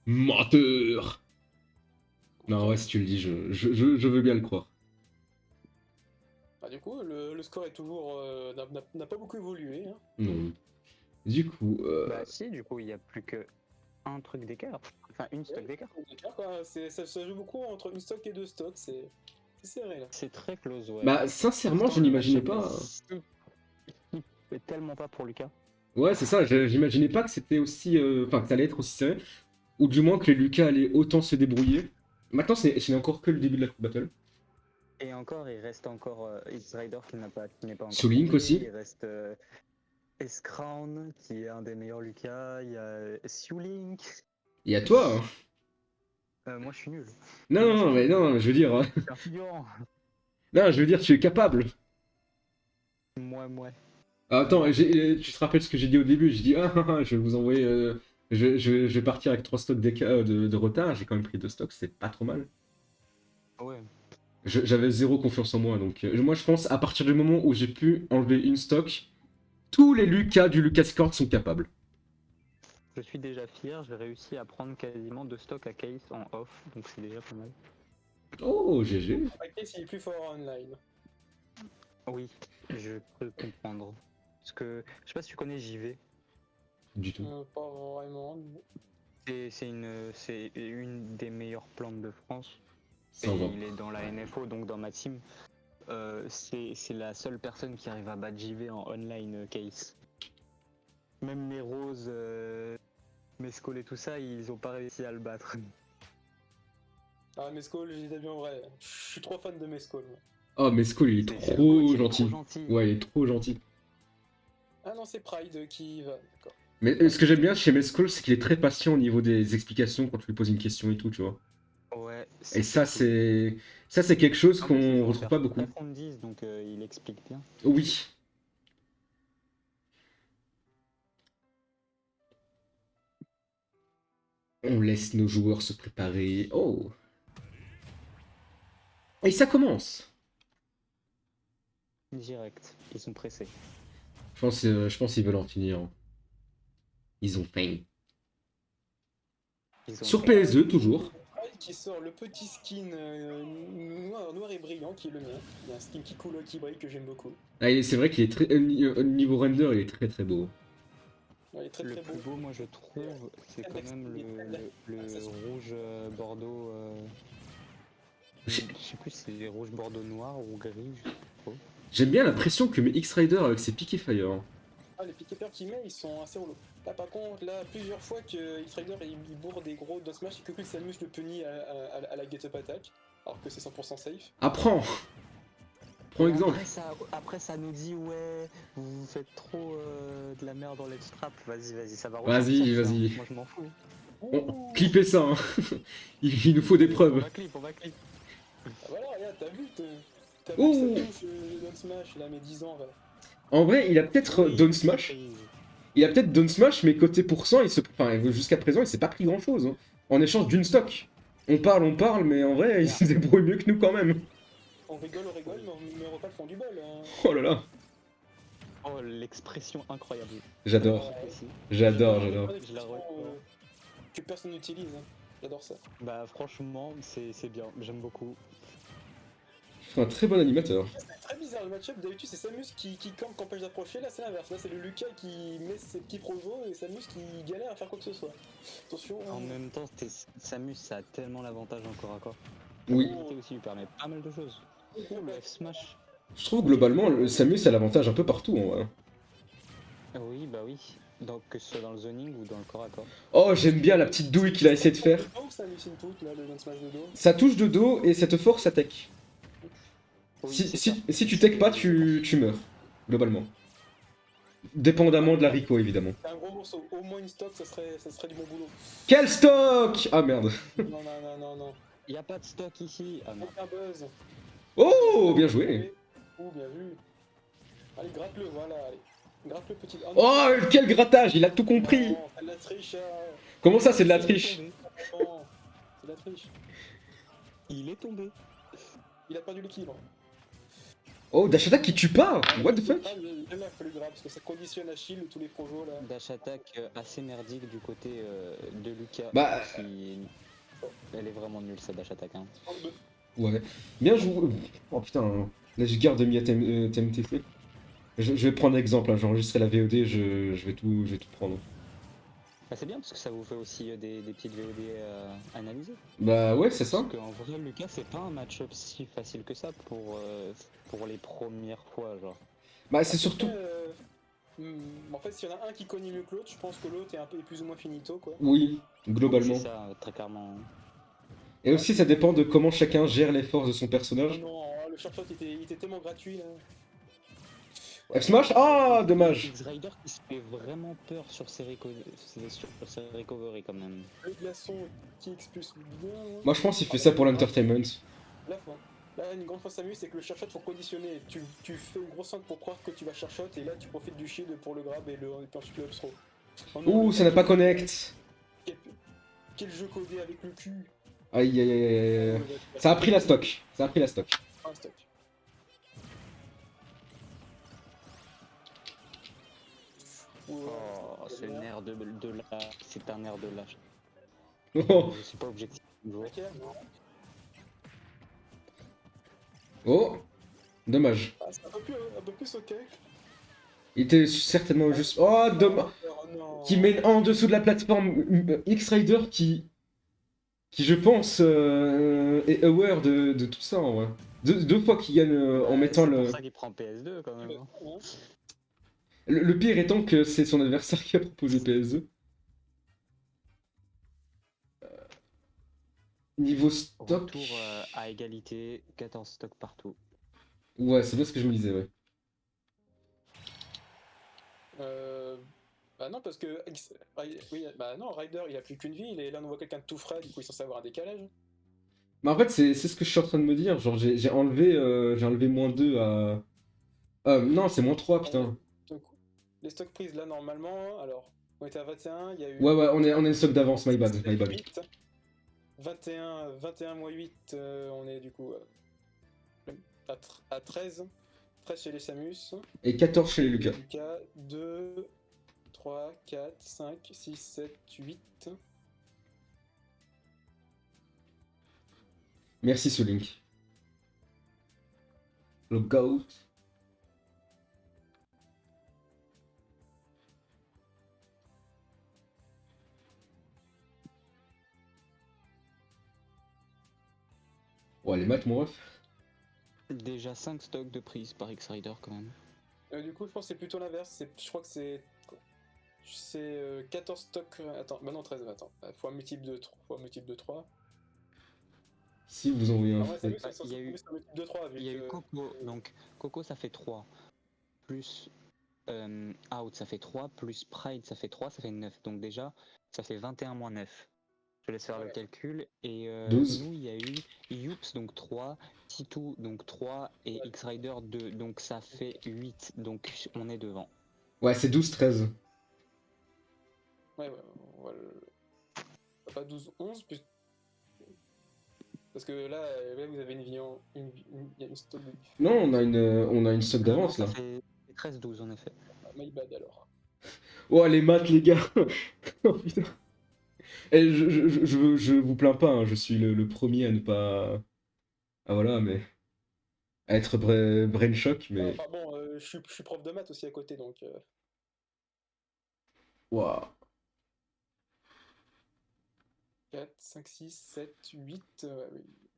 Menteur. Non, ouais, si tu le dis, je veux bien le croire. Bah, du coup, le score est toujours. N'a pas beaucoup évolué. Hein. Non. Du coup, Bah si, du coup, il y a plus que un truc d'écart. Enfin, une stock d'écart. D'accord, quoi. Ça joue beaucoup entre une stock et deux stocks. C'est serré là. C'est très close, ouais. bah sincèrement, je n'imaginais pas. Tellement pas pour Lucas. Ouais, c'est ça, j'imaginais pas que c'était aussi. Enfin, que ça allait être aussi serré. Ou du moins que les Lucas allaient autant se débrouiller. Maintenant, ce n'est encore que le début de la battle. Et encore, il reste encore X-Rider qui n'est pas encore. Sous Link tombé. aussi. Il reste S-Crown qui est un des meilleurs Lucas. Il y a Link. Et à toi, hein. Moi, je suis nul. Non, mais non, je veux dire. Je suis un figurant. Non, je veux dire, tu es capable. Moi. Ah, attends, tu te rappelles ce que j'ai dit au début? J'ai dit, je vais vous envoyer. Je vais partir avec 3 stocks de retard. J'ai quand même pris 2 stocks, c'est pas trop mal. Ouais. J'avais zéro confiance en moi, donc moi je pense à partir du moment où j'ai pu enlever une stock, tous les Lucas du Lucas Court sont capables. Je suis déjà fier, j'ai réussi à prendre quasiment 2 stocks à case en off, donc c'est déjà pas mal. Oh, GG. Ok, s'il est plus fort en online. Oui, je peux comprendre. Parce que, je sais pas si tu connais JV. Du tout. Pas vraiment. C'est une des meilleures plantes de France. Et Ça en va. il est dans la NFO, donc dans ma team. C'est la seule personne qui arrive à battre JV en online case. Même mes roses, Mescol et tout ça, ils ont pas réussi à le battre. Ah, Mescol, j'ai déjà vu en vrai. Je suis trop fan de Mescol. Oh, mais Skull, il est C'est trop il est gentil. trop gentil. Ouais, il est trop gentil. Ah non, c'est Pride qui y va, d'accord. Mais ce que j'aime bien chez Mescol, c'est qu'il est très patient au niveau des explications quand tu lui poses une question et tout, tu vois. Ouais. Et ça, c'est quelque chose En plus, ils qu'on ont retrouve un pas perso beaucoup. très fondise, donc il explique bien. Oui. On laisse nos joueurs se préparer. Oh. Et ça commence. Direct, ils sont pressés. Je pense qu'ils veulent en finir. Ils ont faim. Ils ont Sur fait- PS2, toujours. Qui sort le petit skin noir et brillant qui est le mien. Il y a un skin qui coule, qui brille que j'aime beaucoup. Ah, c'est vrai qu'il est très. Niveau render, il est très très beau. Ouais, il est très Le très plus beau. beau, moi je trouve, c'est quand même le rouge bordeaux. Je sais plus si c'est rouge bordeaux noir ou gris, je sais pas trop. J'aime bien l'impression que met X-Rider avec ses piquets fire. Ah, les pickers qu'il met, ils sont assez relous. Là, par contre, là, plusieurs fois que X-Rider il bourre des gros down smash et que s'amuse le punit à la get up attack, alors que c'est 100% safe. Apprends. Prends Et exemple. Après ça nous dit ouais, vous faites trop de la merde dans let's trap, vas-y, ça va Vas-y, ressortir, ça. vas-y. Moi je m'en fous. Clippez ça, hein. Il nous faut des On preuves. va clip. Ah, voilà, regarde, t'as vu Oh. que ça touche le down smash, là, mes 10 ans, là. En vrai, il a peut-être Oui, down smash. surprise. Il a peut-être down smash, mais côté pourcent, enfin, jusqu'à présent, il s'est pas pris grand chose. Hein. En échange d'une stock. On parle, mais en vrai, il se débrouille mieux que nous quand même. On rigole, mais on repas le fond du bol. Hein. Oh là là. Oh, l'expression incroyable. J'adore. Aussi. J'adore. Une Je la expression, retiens. que personne n'utilise. Hein. J'adore ça. Bah franchement, c'est bien, j'aime beaucoup. C'est un très bon animateur. C'est très bizarre le match-up. D'habitude, c'est Samus qui campe, qui empêche d'approcher. Là, c'est l'inverse. Là, c'est le Lucas qui met ses petits projos et Samus qui galère à faire quoi que ce soit. Attention. En même temps, Samus, ça a tellement l'avantage en corps à corps. Oui. L'habilité aussi lui permet pas mal de choses. Oh, le F-Smash. Je trouve globalement, le Samus a l'avantage un peu partout en vrai. Oui, bah oui. Donc que ce soit dans le zoning ou dans le corps à corps. Oh, j'aime bien la petite douille qu'il a essayé de faire. Oh, Samus input, là, le down smash de dos. Ça touche de dos et ça te force à tech. Oui, Si, c'est si, ça. si tu tech pas, tu meurs. Globalement. Dépendamment de la Rico, évidemment. C'est un gros morceau. Au moins une stock, ça serait du bon boulot. Quel stock! Ah merde. Non. Y a pas de stock ici. Ah non. Aucun buzz. Oh, bien joué. Oh, bien vu. Allez, gratte-le, voilà. Allez. Gratte-le, petit. non. Oh, quel grattage, il a tout compris. Non, c'est de la triche. Comment ça, c'est de la Il est triche? tombé. Non, c'est de la triche. Il est tombé. Il a perdu l'équilibre. Oh, Dash Attack qui tue pas! What the fuck? Ah, il a fallu grave parce que ça conditionne à shield tous les projos là. Dash attack assez merdique du côté de Lucas. Bah, Elle est vraiment nulle sa dash attack. Hein. ouais. Bien joué. Oh putain, là je garde mis à TMTC. Je vais prendre exemple, hein, j'enregistrerai la VOD, je vais tout prendre. Bah, c'est bien parce que ça vous fait aussi des petites VOD à analyser. Bah ouais, c'est ça. Parce qu'en vrai, Lucas, c'est pas un match-up si facile que ça pour les premières fois, genre. Bah c'est surtout... En fait, s'il y en a un qui connaît mieux que l'autre, je pense que l'autre est un peu plus ou moins finito quoi. Oui, globalement. C'est ça, très clairement. Et aussi ça dépend de comment chacun gère les forces de son Oh personnage. non, le sharp shot il était tellement gratuit là. F-Smash? Ah, dommage. X-Rider qui se fait vraiment peur sur ses recovery quand même. Le glaçon qui expulse bien. Hein. Moi je pense qu'il fait ça pour l'entertainment. La fin. Là, une grande fois Samus, c'est que le shot faut conditionner. Tu fais une grosse feinte pour croire que tu vas shot et là tu profites du shield pour le grab et puis ensuite le upthrow. Oh non, Ouh, ça n'a pas connect. Quel jeu codé avec le cul. Aïe aïe aïe aïe. Ça a pris la stock. Ça a pris la stock. Un stock. Oh, c'est un air de lâche. C'est un air de lâche. Oh, Je suis pas objectif. Ok, non. oh. Dommage. Ah, c'est un peu plus ok. Il était certainement juste... Oh, dommage. Oh non. Qui mène en dessous de la plateforme X-Rider qui je pense est aware de tout ça en vrai. Deux fois qu'il gagne en mettant C'est le... pour ça qu'il prend PS2 quand même. Hein. Hein. Le pire étant que c'est son adversaire qui a proposé PS2. Niveau stock... Retour à égalité, 14 stocks partout. Ouais, c'est bien ce que je me disais, ouais. Bah non, parce que. Oui, bah non, Ryder il a plus qu'une vie, et là on voit quelqu'un de tout frais, du coup il est censé avoir un décalage. Mais en fait, c'est ce que je suis en train de me dire. Genre, j'ai enlevé -2 à... non, c'est -3, putain. Donc, les stocks prises là normalement, alors, on était à 21, il y a eu. Ouais, on est une stock d'avance, my bad. 21 moins 8, on est du coup à 13. 13 chez les Samus. Et 14 chez les Lucas. Lucas, 2, 3, 4, 5, 6, 7, 8. Merci Solink. Le GOAT. Ouais, les maths, mon ref. Déjà 5 stocks de prise par X-Rider quand même. Du coup, je pense que c'est plutôt l'inverse. Je crois que c'est. C'est 14 stocks. Attends, bah non, 13. Attends. Fois un multiple de 3. Fois un multiple de 3. Si vous envoyez un Ah ouais, fric. ça Il y a eu- c'est un multiple de 3. Vu Il y a eu que- Coco, donc Coco ça fait 3. Plus Out ça fait 3. Plus Pride ça fait 3, ça fait 9. Donc déjà, ça fait 21 moins 9. Je te laisse faire le Ouais. calcul. Et 12. nous, il y a eu Youps, donc 3, Titou, donc 3, et Ouais. X-Rider 2. Donc ça fait 8. Donc on est devant. Ouais, c'est 12-13. Ouais, voilà. Pas 12, 11. Parce que là, vous avez une vie en. Il y a une stock de. Non, on a une stock d'avance Non, là. ça fait 13-12 en effet. Ah, my bad alors. Oh, les maths, les gars. Oh putain. Et je vous plains pas, hein, je suis le premier à ne pas. Ah voilà, mais. À être brain shock, mais. Enfin bon, je suis prof de maths aussi à côté donc. Waouh. 4, 5, 6, 7, 8.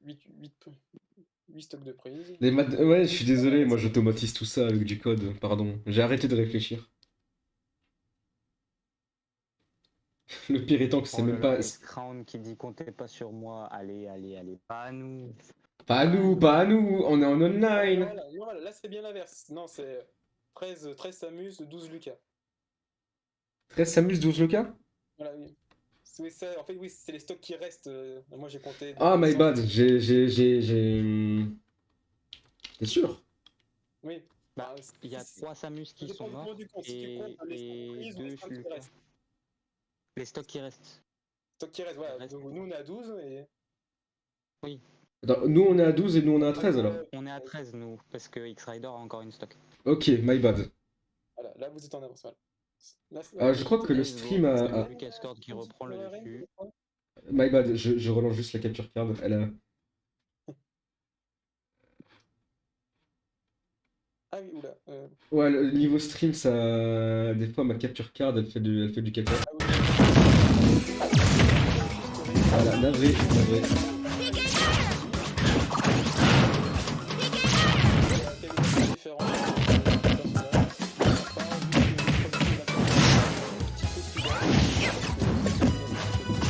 8 stocks de prise. Les maths. Ouais, je suis désolé, moi j'automatise tout ça avec du code, pardon. J'ai arrêté de réfléchir. Le pire étant que c'est Oh là même là, pas. S-Crown qui dit comptez pas sur moi. Allez, allez, allez. Pas à nous. Pas à nous, pas à nous, on est en online. Voilà, là c'est bien l'inverse. Non, c'est 13 Samus, 12 Lucas. 13 Samus, 12 Lucas. Voilà, oui. Oui, ça, en fait, oui, c'est les stocks qui restent. Moi j'ai compté. Ah, my 100. bad, j'ai. T'es sûr? Oui. Bah, il y a 3 Samus qui Ça sont dépend morts du compte. Si tu et, comptes les stocks prises ou les 2 stocks qui Lucas. restent. Les stocks qui restent. Stocks qui restent, voilà. Reste. Donc, nous on est à 12 et. Attends, nous on est à 12 et nous on est à 13 alors. On est à 13 nous, parce que X-Rider a encore une stock. Ok, my bad. Voilà, là vous êtes en avance. Voilà. Là, Ah, je crois que le Let's go. stream C'est a. Lucas Cord qui reprend le dessus. My bad, je relance juste la capture card. Elle a. Ah oui, oula. Ouais, le niveau stream, ça. Des fois, ma capture card, elle fait du caca. Ah oui. Voilà, navré, navré.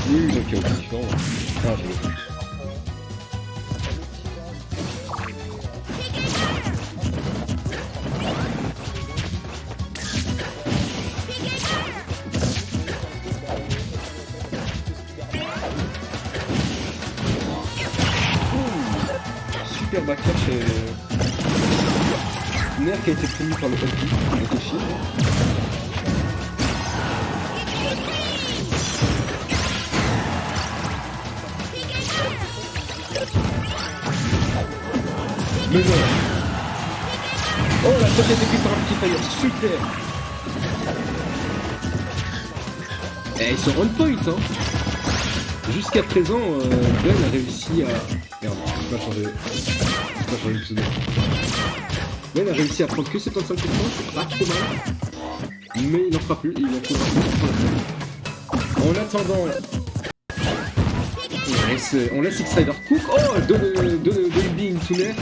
Oui, donc il y a aussi différent. Ah, je... Super backer chez. Nerf qui a été promu par le LP, avec les chiffres. Mais non. Oh, la stock a été prise par un petit fire, super. Eh, ils sont on point, hein. Jusqu'à présent, Ben a réussi à... Merde, je vais pas changer le pseudo. Ben a réussi à prendre que 75%, c'est pas trop mal. Mais il n'en fera plus, il en faudra plus. En attendant, on laisse X-Rider cook. Oh, de Being Tuner.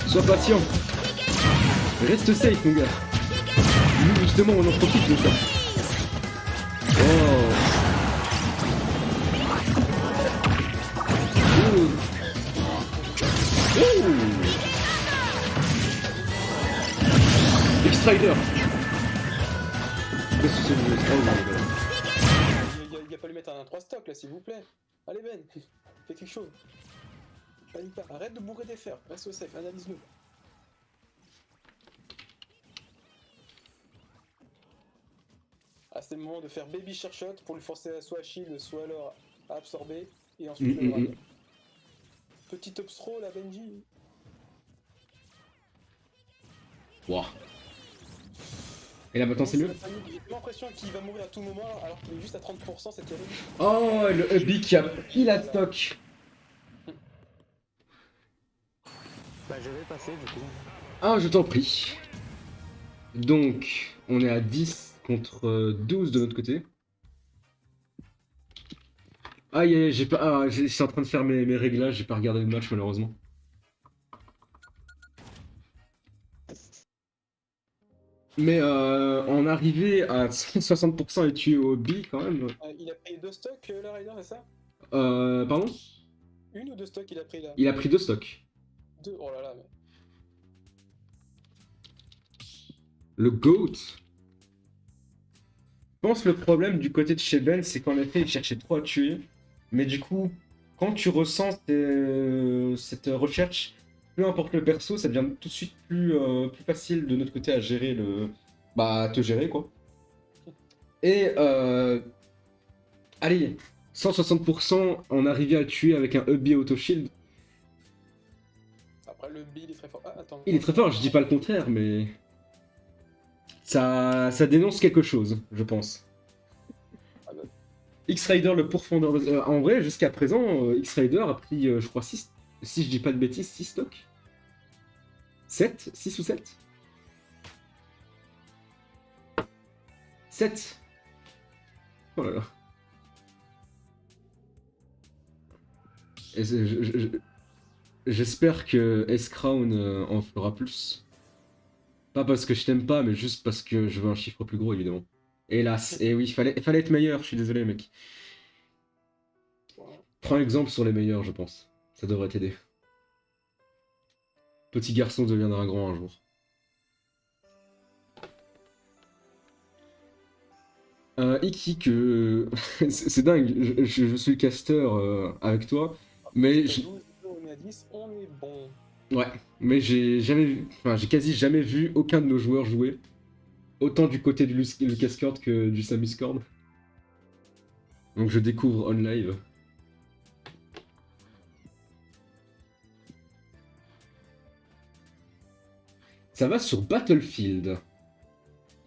Sois patient. Reste safe, mon gars. Nous, justement, on en profite de ça. Oh. X-Rider. Qu'est-ce que c'est que le Il n'y a pas lui mettre un 3 stock là, s'il vous plaît. Allez Ben, fais quelque chose. Panique pas, arrête de bourrer des fers, reste au safe, analyse-nous. Ah, c'est le moment de faire baby share shot pour lui forcer à soit à shield, soit alors à absorber et ensuite le Mm, grab. mm. Petit obstro la Benji. Wouah. Et là maintenant c'est mieux. J'ai l'impression qu'il va mourir à tout moment alors qu'il est juste à 30%, c'est terrible. Oh, le Hubby qui a pris la stock. Bah, je vais passer du coup. Ah, je t'en prie. Donc, on est à 10 contre 12 de notre côté. Aïe, aïe, j'ai pas. Ah, j'étais en train de faire mes réglages, j'ai pas regardé le match malheureusement. Mais en arriver à 160% et tuer au B quand même. Il a pris 2 stocks, le Raider, c'est ça? Pardon? Une ou 2 stocks il a pris là? Il a pris 2 stocks. 2, oh là là. Mais... Le GOAT. Je pense que le problème du côté de chez Ben, c'est qu'en effet, il cherchait trop à tuer. Mais du coup, quand tu ressens cette recherche, peu importe le perso, ça devient tout de suite plus facile de notre côté à gérer le. Bah, à te gérer quoi. Et allez, 160% en arriver à tuer avec un Hubby Auto Shield. Après le B il est très fort. Ah attends. Il est très fort, je dis pas le contraire, mais. Ça dénonce quelque chose, je pense. X-Rider, le pourfendeur de... en vrai, jusqu'à présent, X-Rider a pris, je crois, 6... Si je dis pas de bêtises, 6 stocks 7 6 ou 7 7. Oh là là. Et j'espère que S-Crown en fera plus. Pas parce que je t'aime pas, mais juste parce que je veux un chiffre plus gros, évidemment. Hélas, et oui, fallait être meilleur, je suis désolé, mec. Prends exemple sur les meilleurs, je pense. Ça devrait t'aider. Petit garçon deviendra grand un jour. Iki, que... c'est dingue, je suis le caster avec toi, mais... À 12, on est à 10, on est bon. Ouais, mais j'ai jamais vu... Enfin, j'ai quasi jamais vu aucun de nos joueurs jouer. Autant du côté du Lucas Cord que du Samus Cord. Donc je découvre on live. Ça va sur Battlefield.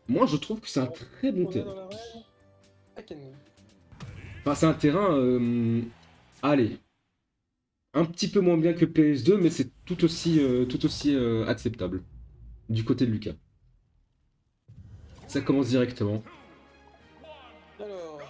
Moi, je trouve que c'est un très bon On est terrain. dans l'arène. Akane. Enfin, c'est un terrain... allez. Un petit peu moins bien que PS2, mais c'est tout aussi acceptable. Du côté de Lucas. Ça commence directement. Alors.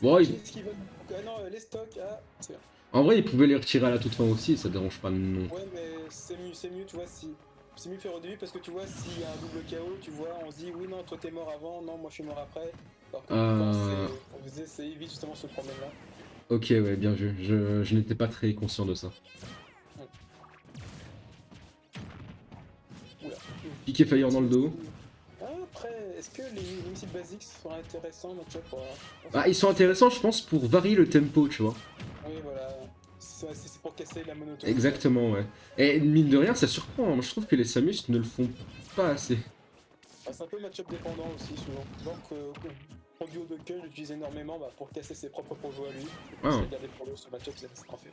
Bon, Qu'est-ce qu'ils veulent? Ah non, les stocks, ah, c'est bien. en vrai, il pouvait les retirer à la toute fin aussi, ça dérange pas non. Ouais, mais c'est mieux, tu vois, si. C'est mieux faire au début parce que tu vois, s'il y a un double KO, tu vois, on se dit oui, non, toi t'es mort avant, non, moi je suis mort après. Alors que quand on faisait, c'est évite justement ce problème-là. Ok, ouais, bien vu. Je n'étais pas très conscient de ça. Oula. Piqué Fire dans le dos. Après, est-ce que les missiles basiques sont intéressants, match-up pour... Ah, ils sont intéressants, je pense, pour varier le tempo, tu vois. Oui, voilà. C'est pour casser la monotonie. Exactement, ouais. Et mine de rien, ça surprend. Moi, je trouve que les Samus ne le font pas assez. Ah, c'est un peu match-up dépendant aussi, souvent. Genre que pour duo de queue, j'utilise énormément pour casser ses propres projets à lui. Ah. Regarder pour le ce match-up, c'est enfer.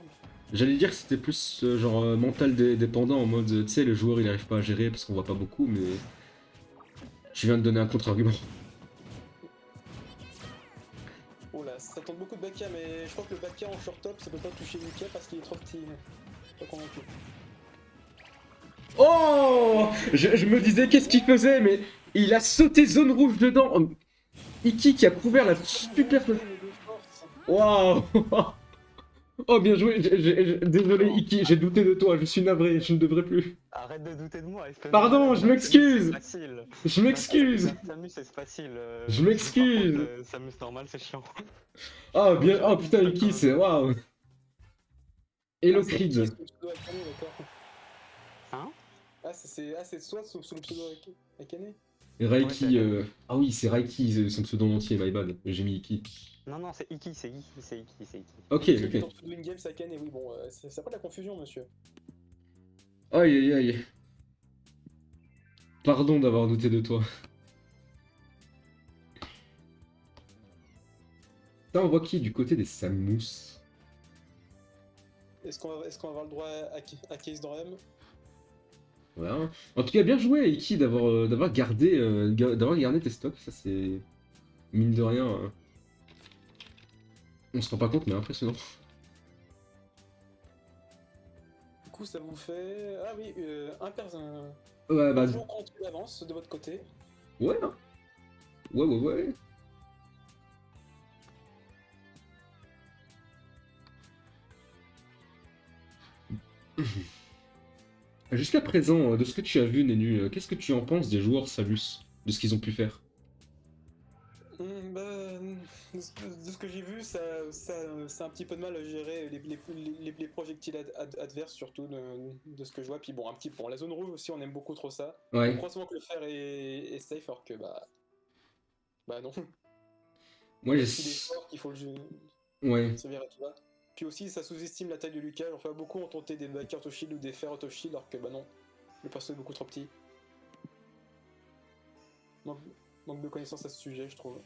J'allais dire que c'était plus genre mental dépendant, en mode, tu sais, le joueur il arrive pas à gérer parce qu'on voit pas beaucoup, mais. Tu viens de donner un contre-argument. Oh là, ça tente beaucoup de Bakia, mais je crois que le Bakia en short top, ça peut pas toucher Lucas parce qu'il est trop petit. Pas convaincu. Oh, je me disais qu'est-ce qu'il faisait, mais il a sauté zone rouge dedans. Oh, Iki qui a couvert la super... Waouh. Oh, bien joué. Désolé, Iki, j'ai douté de toi. Je suis navré, je ne devrais plus. Arrête de douter de moi, espèce Pardon, de... je m'excuse. C'est facile. Je m'excuse. Samus, c'est facile. Je m'excuse. Par contre, Samus normal, c'est chiant. Oh, bien. Oh, putain, Iki, c'est... Waouh. Hello, Creed. Hein? Ah, c'est soit sous le pseudo Akane. Raiki... Ouais, Ah oui, c'est Raiki, son pseudo entier, my bad. J'ai mis Iki. Non, c'est Iki, c'est Iki. Ok, Celui ok. dans pseudo in-game, c'est Akane, oui, bon, c'est pas de la confusion, monsieur. Aïe, aïe, aïe. Pardon d'avoir douté de toi. Ça, on voit qui est du côté des Samus. Est-ce qu'on va avoir le droit à Case dans M? Voilà. En tout cas, bien joué, Iki, d'avoir gardé tes stocks. Ça, c'est. Mine de rien. On se rend pas compte, mais impressionnant. Du coup, ça vous fait. Ah oui, un Ouais, bah. jour contre l'avance de votre côté. Ouais, hein. Ouais. Jusqu'à présent, de ce que tu as vu, Nenu, qu'est-ce que tu en penses des joueurs Salus, de ce qu'ils ont pu faire? Bah, de ce que j'ai vu, ça a un petit peu de mal à gérer les projectiles adverses, surtout de ce que je vois. Puis bon, un petit peu. Bon, la zone rouge aussi, on aime beaucoup trop ça. Ouais. On croit souvent que le fer est safe, alors que bah non. Moi, j'ai. S'il est fort, qu'il faut le jeu. Ouais. Ça verra, tu vois. Puis aussi, ça sous-estime la taille de Lucas. Enfin, beaucoup ont tenté des backers auto shield ou des fer auto shield, alors que bah non, le perso est beaucoup trop petit. Manque de connaissances à ce sujet, je trouve.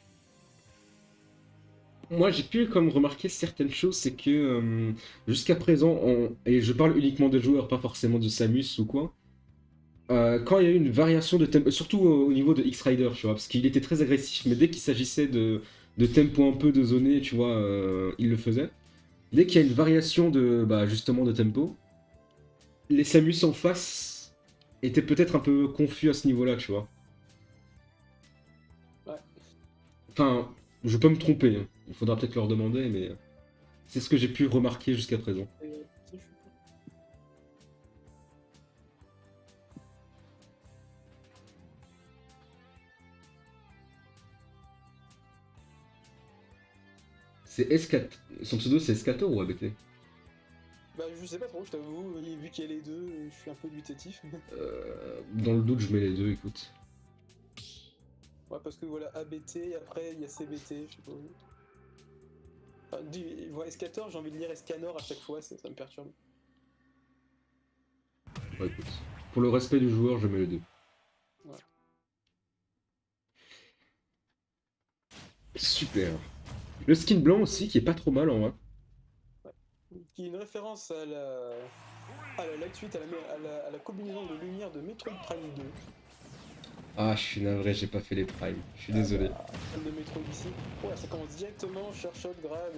Moi, j'ai pu comme remarquer certaines choses, c'est que jusqu'à présent, et je parle uniquement des joueurs, pas forcément de Samus ou quoi, quand il y a eu une variation de tempo, surtout au niveau de X-Rider, tu vois, parce qu'il était très agressif, mais dès qu'il s'agissait de tempo un peu de zoné, tu vois, il le faisait. Dès qu'il y a une variation de, bah, justement, de tempo, les Samus en face étaient peut-être un peu confus à ce niveau-là, tu vois. Ouais. Enfin, je peux me tromper, hein. Il faudra peut-être leur demander, mais c'est ce que j'ai pu remarquer jusqu'à présent. C'est Escat... Son pseudo c'est Escator ou ABT? Bah, je sais pas trop, je t'avoue, vu qu'il y a les deux, je suis un peu dubitatif. Dans le doute, je mets les deux, écoute. Ouais, parce que voilà, ABT, et après il y a CBT, je sais pas. Enfin, voilà, Escator, j'ai envie de lire Escanor à chaque fois, ça me perturbe. Ouais, écoute. Pour le respect du joueur, je mets les deux. Ouais. Super. Le skin blanc aussi, qui est pas trop mal en vrai. Qui est une référence à la light suite, à la combinaison de lumière de Metroid Prime 2. Ah, je suis navré, j'ai pas fait les primes. Je suis désolé. Fan de Metroid ici. Ouais, ça commence directement, Shot, Grab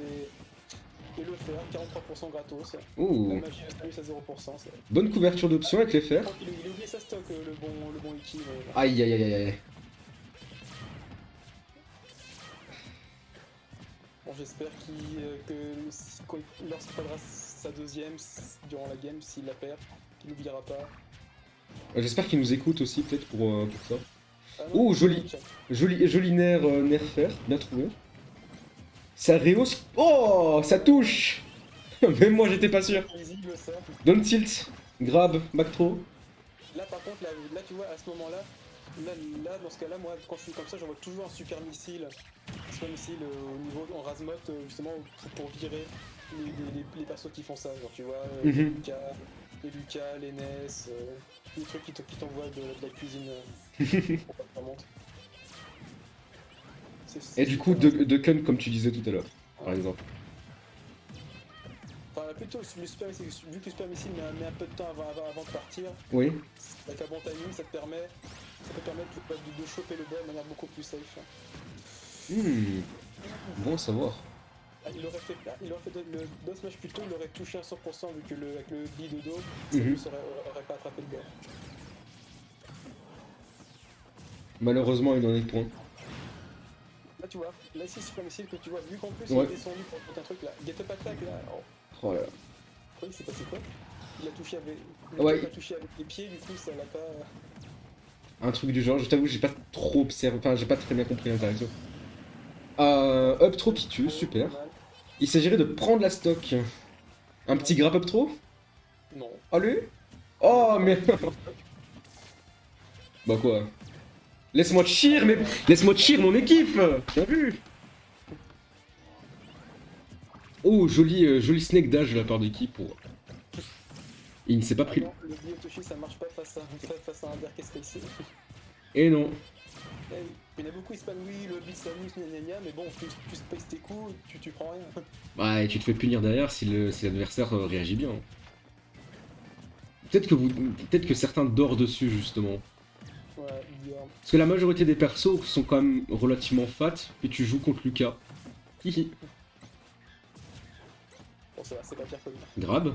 et le fer, 43% gratos. Ouh. La magie de Samus à 0%. Bonne couverture d'options avec les fers. Il a oublié sa stock, le bon Iki. Aïe aïe aïe aïe aïe. Bon, j'espère lorsqu'il prendra sa deuxième durant la game, s'il la perd, qu'il n'oubliera pas. J'espère qu'il nous écoute aussi, peut-être pour ça. Ah non, Oh, joli nerf fer, bien trouvé. Ça rehausse. Oh, ça touche. Même moi, j'étais pas sûr. Visible, ça. Don't tilt, grab, back throw. Là, par contre, là, tu vois, à ce moment-là, là, dans ce cas-là, moi, quand je suis comme ça, j'envoie toujours un super missile. Soit missile au niveau en Razmoth, justement, pour virer les persos qui font ça. Genre, tu vois, les Lucas, les Ness, les trucs qui t'envoient de la cuisine pour pas que ça monte. Et du coup, de Kun, comme tu disais tout à l'heure, par exemple. Enfin, plutôt, vu que le super missile met un peu de temps avant de partir, Oui. avec un bon timing, ça peut permettre de choper le ball de manière beaucoup plus safe. Bon à savoir. Il aurait fait le Dos Smash plus tôt, il aurait touché à 100% vu que avec le bi de dos, ça ne aurait pas attrapé le ball. Malheureusement, il en est point. Là, tu vois, là, ici, super missile que tu vois, vu qu'en plus Ouais. il est descendu pour un truc là, get up attack là. Oh là là. Quoi, il s'est passé quoi? Il a touché avec. Ouais. Il a touché avec les pieds, du coup, ça l'a pas. Un truc du genre, je t'avoue, j'ai pas trop observé, enfin, j'ai pas très bien compris l'interaction. Up throw qui tue, super. Il s'agirait de prendre la stock. Un petit grab up throw? Non. Allez. Oh, mais... Bah quoi? Laisse-moi cheer, mais... Laisse-moi cheer mon équipe. Bien vu. Oh, joli snake dash de la part d'équipe. Pour... Il ne s'est pas pris... Non, le Biotoshi ça marche pas face à un Dark Space. Et non. Il y en a beaucoup, ils spamment oui, le Blitz Samus, gna gna gna, mais bon, tu spaces tes coups, tu prends rien. Bah, et tu te fais punir derrière si l'adversaire réagit bien. Peut-être que certains dorment dessus, justement. Ouais, il dort. Parce que la majorité des persos sont quand même relativement fat, et tu joues contre Lucas. Hihi. Bon, ça va, c'est pas pire que lui. Grab. Ouais,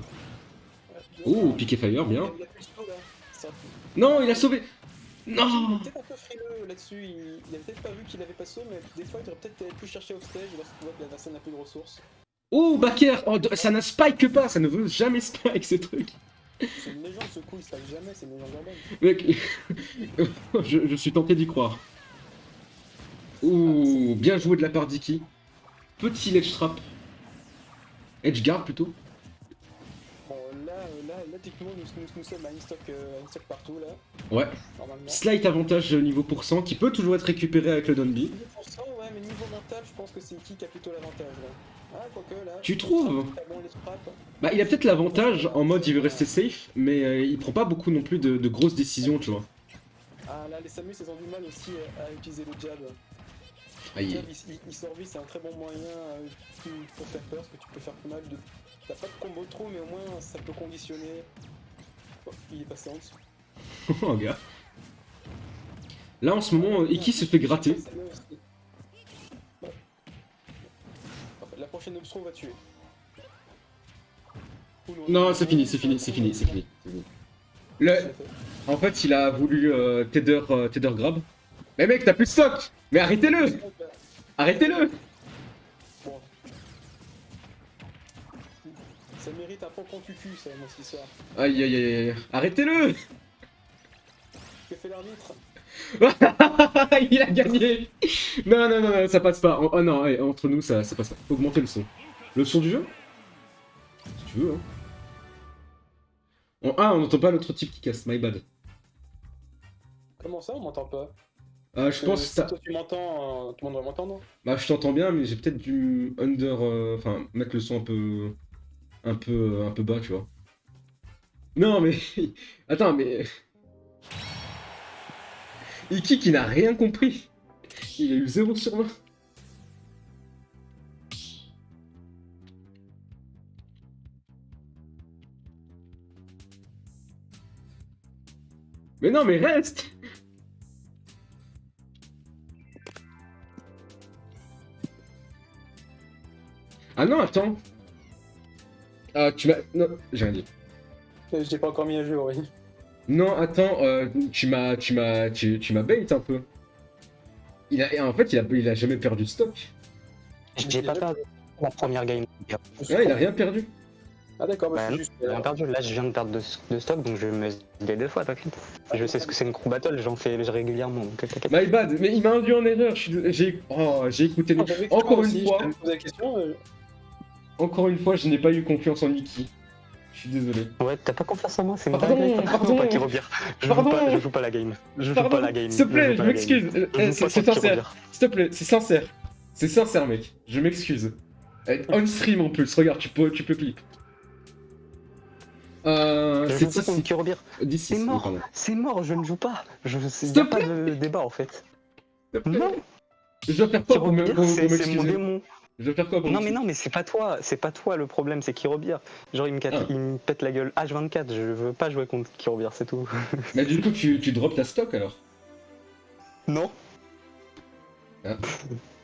Oh, Piqué Fire, bien. Il a plus de slow, là. C'est un peu- Non, il a sauvé. Il Non. est peut-être un peu frileux là-dessus, il avait peut-être pas vu qu'il avait pas saut, mais des fois il aurait peut-être pu chercher off-stage lorsqu'il voit que l'adversaire n'a plus de ressources. Oh, Baker. Oh, ça ne spike pas, ça ne veut jamais spike, ces trucs. C'est une légende ce coup, il se passe jamais, c'est une légende urbaine. Mec, je suis tenté d'y croire. Ouh, bien joué de la part d'Iki. Petit ledge trap. Edge guard plutôt. Bon, là techniquement, nous sommes à une stock partout, là, Ouais. normalement. Slight avantage niveau pourcent qui peut toujours être récupéré avec le Donby. 10%, ouais, mais niveau mental, je pense que c'est qui a plutôt l'avantage, là. Ah, quoique, là. Tu trouves? Très bon, les trappes. Bah, il a peut-être l'avantage en mode il veut rester safe, mais il prend pas beaucoup non plus de grosses décisions, tu vois. Ah, là, les Samus, elles ont du mal aussi à utiliser le jab. Aïe. Le jab, il sort vite, c'est un très bon moyen pour faire peur, parce que tu peux faire pas mal de... T'as pas de combo trop, mais au moins, ça peut conditionner... Oh, il est passé en dessous. Oh, gars. Là, en ce moment, Iki se fait gratter. Ouais. Enfin, la prochaine Obstro va tuer. Ou Non, c'est fini, c'est fini, c'est fini, c'est fini. En fait, il a voulu tether grab. Mais mec, t'as plus de stock. Mais arrêtez-le. Arrêtez-le. Bon. Ça mérite un pompon cucu, ça, moi, cette histoire. Aïe, aïe, aïe, aïe. Arrêtez-le. Que fait l'arbitre? Il a gagné. Non, non, non, non, ça passe pas. Oh non, ouais, entre nous, ça passe pas. Faut augmenter le son. Le son du jeu? Si tu veux, hein. On n'entend pas l'autre type qui casse, my bad. Comment ça, on m'entend pas? Je pense que si t'as... toi tu m'entends, tout le monde doit m'entendre. Bah, je t'entends bien, mais j'ai peut-être dû enfin, mettre le son un peu bas, tu vois. Non, mais... Attends, mais... Iki qui n'a rien compris. Il a eu 0 sur 20. Mais non, mais reste. Ah non, attends. Ah, tu m'as... Non, j'ai rien dit. Je t'ai pas encore mis à jour, oui. Non, attends, tu m'as bait un peu. En fait, il a jamais perdu de stock. J'ai pas perdu la première game. Ouais, il a rien perdu. Ah d'accord, bah, Bah je non, suis juste... j'ai rien perdu. Là, je viens de perdre de stock, donc je vais me aider 2 fois, t'inquiète. Je sais ce que c'est une crew battle, j'en fais régulièrement, donc t'inquiète. My bad, mais il m'a induit en erreur. J'ai écouté. Encore une fois. Je me posais la question, Encore une fois, je n'ai pas eu confiance en Iki. Je suis désolé. Ouais, t'as pas confiance en moi, c'est une Pardon, blague. pardon. Pas qui revire. Pardon. Je joue pas la game. Je joue Pardon, pas la game. s'il te plaît, joue je pas la game. m'excuse. Je joue pas C'est contre qui sincère. revire. S'il te plaît, c'est sincère. C'est sincère, mec. Je m'excuse. On stream en plus, regarde, tu peux clip. Je C'est joue pas contre qui revire. d'ici. C'est mort. C'est mort, je ne joue pas. S'il Il te n'y a pas de débat en fait. Non, Je dois faire qui quoi pour revire, c'est mon m'excuser? démon. Je dois faire quoi pour Non mais m'excuser? non, mais c'est pas toi le problème, c'est Kirobir. Genre il me pète la gueule H24, je veux pas jouer contre Kirobir, c'est tout. Mais du coup, tu drops ta stock alors? Non. Ah.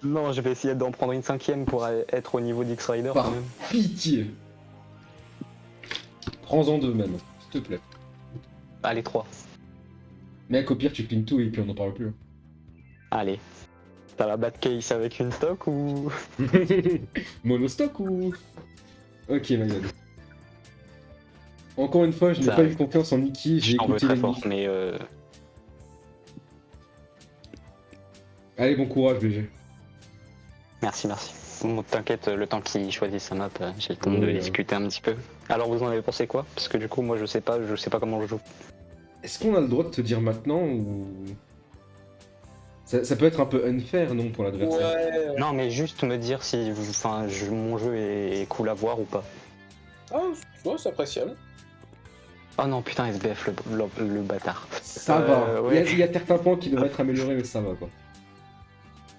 Non, je vais essayer d'en prendre une 5ème pour être au niveau d'X-Rider Par quand même. pitié. Prends-en 2 même, s'il te plaît. Allez, 3. Mec, au pire, tu clean tout et puis on n'en parle plus. Allez. T'as la bad case avec une stock ou... Monostock ou... Ok, my bad. Encore une fois, je n'ai Ça pas arrive. eu confiance en Iki, j'ai J'en veux écouté très les fort, mais Allez, bon courage, BG. merci. Bon, t'inquiète, le temps qu'il choisit sa map, j'ai le temps de Ouais. discuter un petit peu. Alors vous en avez pensé quoi? Parce que du coup, moi je sais pas comment je joue. Est-ce qu'on a le droit de te dire maintenant ou... Ça peut être un peu unfair, non, pour l'adversaire? ouais. Non, mais juste me dire si mon jeu est cool à voir ou pas. Ah, ouais, c'est appréciable. Oh non, putain, SBF, le bâtard. Ça va. Ouais. Il y a certains points qui devraient être améliorés, mais ça va quoi.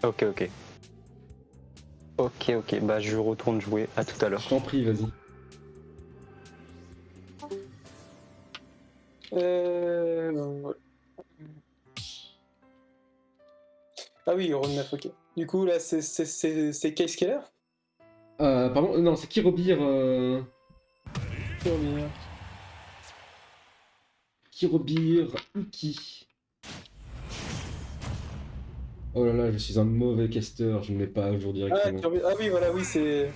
Ok, ok. Ok, ok, bah je retourne jouer, à tout à l'heure. Je t'en prie, vas-y. Voilà. Ah oui, Euro 9, ok. Du coup, là, c'est Case Keller. Pardon, non, c'est Kirobir. Kirobir Uki. Oh là là, je suis un mauvais caster, je ne mets pas à jour directement. Ah oui, voilà, oui, c'est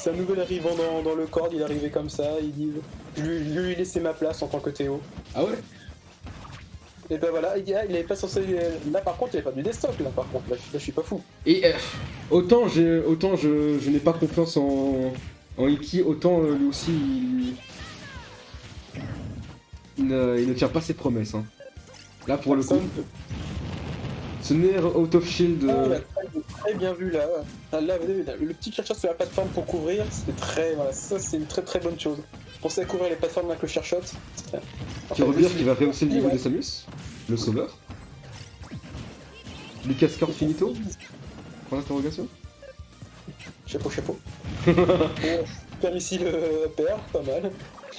un nouvel arrivant dans le corps, il est arrivé comme ça, il dit je lui laissé ma place en tant que Théo. Ah ouais? Et ben voilà, il avait pas censé. Là par contre, il avait pas du desktop là par contre, là je suis pas fou. Et autant je n'ai pas confiance en Iki, autant lui aussi il ne tient pas ses promesses. Hein. Là pour le coup, ce Nair Out of Shield. Il a très bien vu là. Là, le petit chercheur sur la plateforme pour couvrir, c'était très. Voilà, ça c'est une très très bonne chose. Penser à couvrir les plateformes avec le cherchot, c'est très. Kirobir qui va rehausser le niveau de Samus, le sauveur. Lucas Score Finito? Point d'interrogation? Chapeau. Super missile PR, pas mal.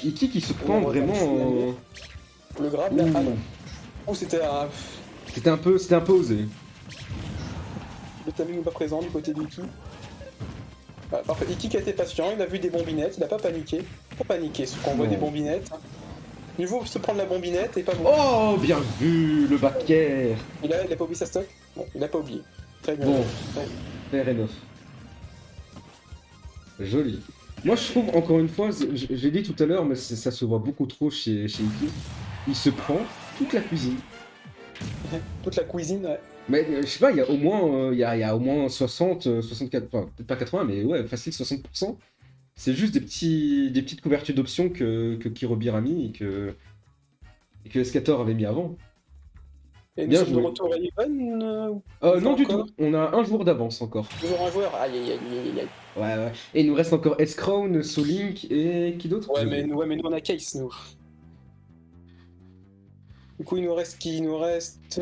Iki qui se prend vraiment. Le grab là, ah non. Oh, c'était un. C'était un peu osé. Le timing n'est pas présent du côté d'Iki. Voilà, parfait. Iki qui a été patient, il a vu des bombinettes, il a pas paniqué. Pas paniquer, ce qu'on voit Non. des bombinettes. Il faut se prendre la bombinette et pas bon. Oh, bien vu, le backer. Il a pas oublié sa stock? Bon, il a pas oublié. Très bien. Bon. Ouais. Fair enough. Joli. Moi je trouve, encore une fois, j'ai dit tout à l'heure, mais ça se voit beaucoup trop chez Iki. Il se prend toute la cuisine. Toute la cuisine, ouais. Mais je sais pas, il y a au moins, il y a au moins 60, 64, enfin peut-être pas 80, mais ouais, facile 60%. C'est juste des petites couvertures d'options que Kirobir a mis et que Escator avait mis avant. Et nous Bien sommes de joué. retour à Even Non du encore tout, on a un jour d'avance encore. Toujours un joueur. Aïe. Ouais. Et il nous reste encore S-Crown, Soul Link et qui d'autre? Ouais, mais nous on a Case, nous. Du coup, il nous reste qui? Il nous reste.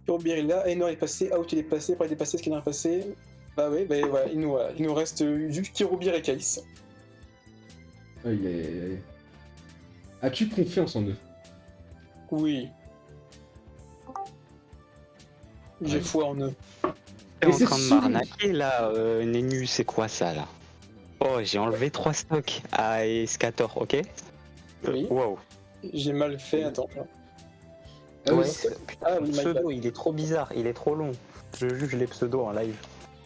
Kirobir est là, Aenor est passé, Out il est passé, après il est passé, ce qu'il est passé. Bah oui, bah voilà, il nous reste juste Kirobir et Case. Ah, il est... As-tu confiance en eux? Oui. J'ai Ouais. foi en eux. T'es Et en c'est train de solide. m'arnaquer là, Nenu, c'est quoi ça là? Oh, j'ai enlevé 3 stocks à Escator, ok? Oui. Wow. J'ai mal fait, attends. Ah, Ouais, oui, putain, Ah, le oui, my pseudo, bad. il est trop bizarre, il est trop long. Je juge les pseudos en live.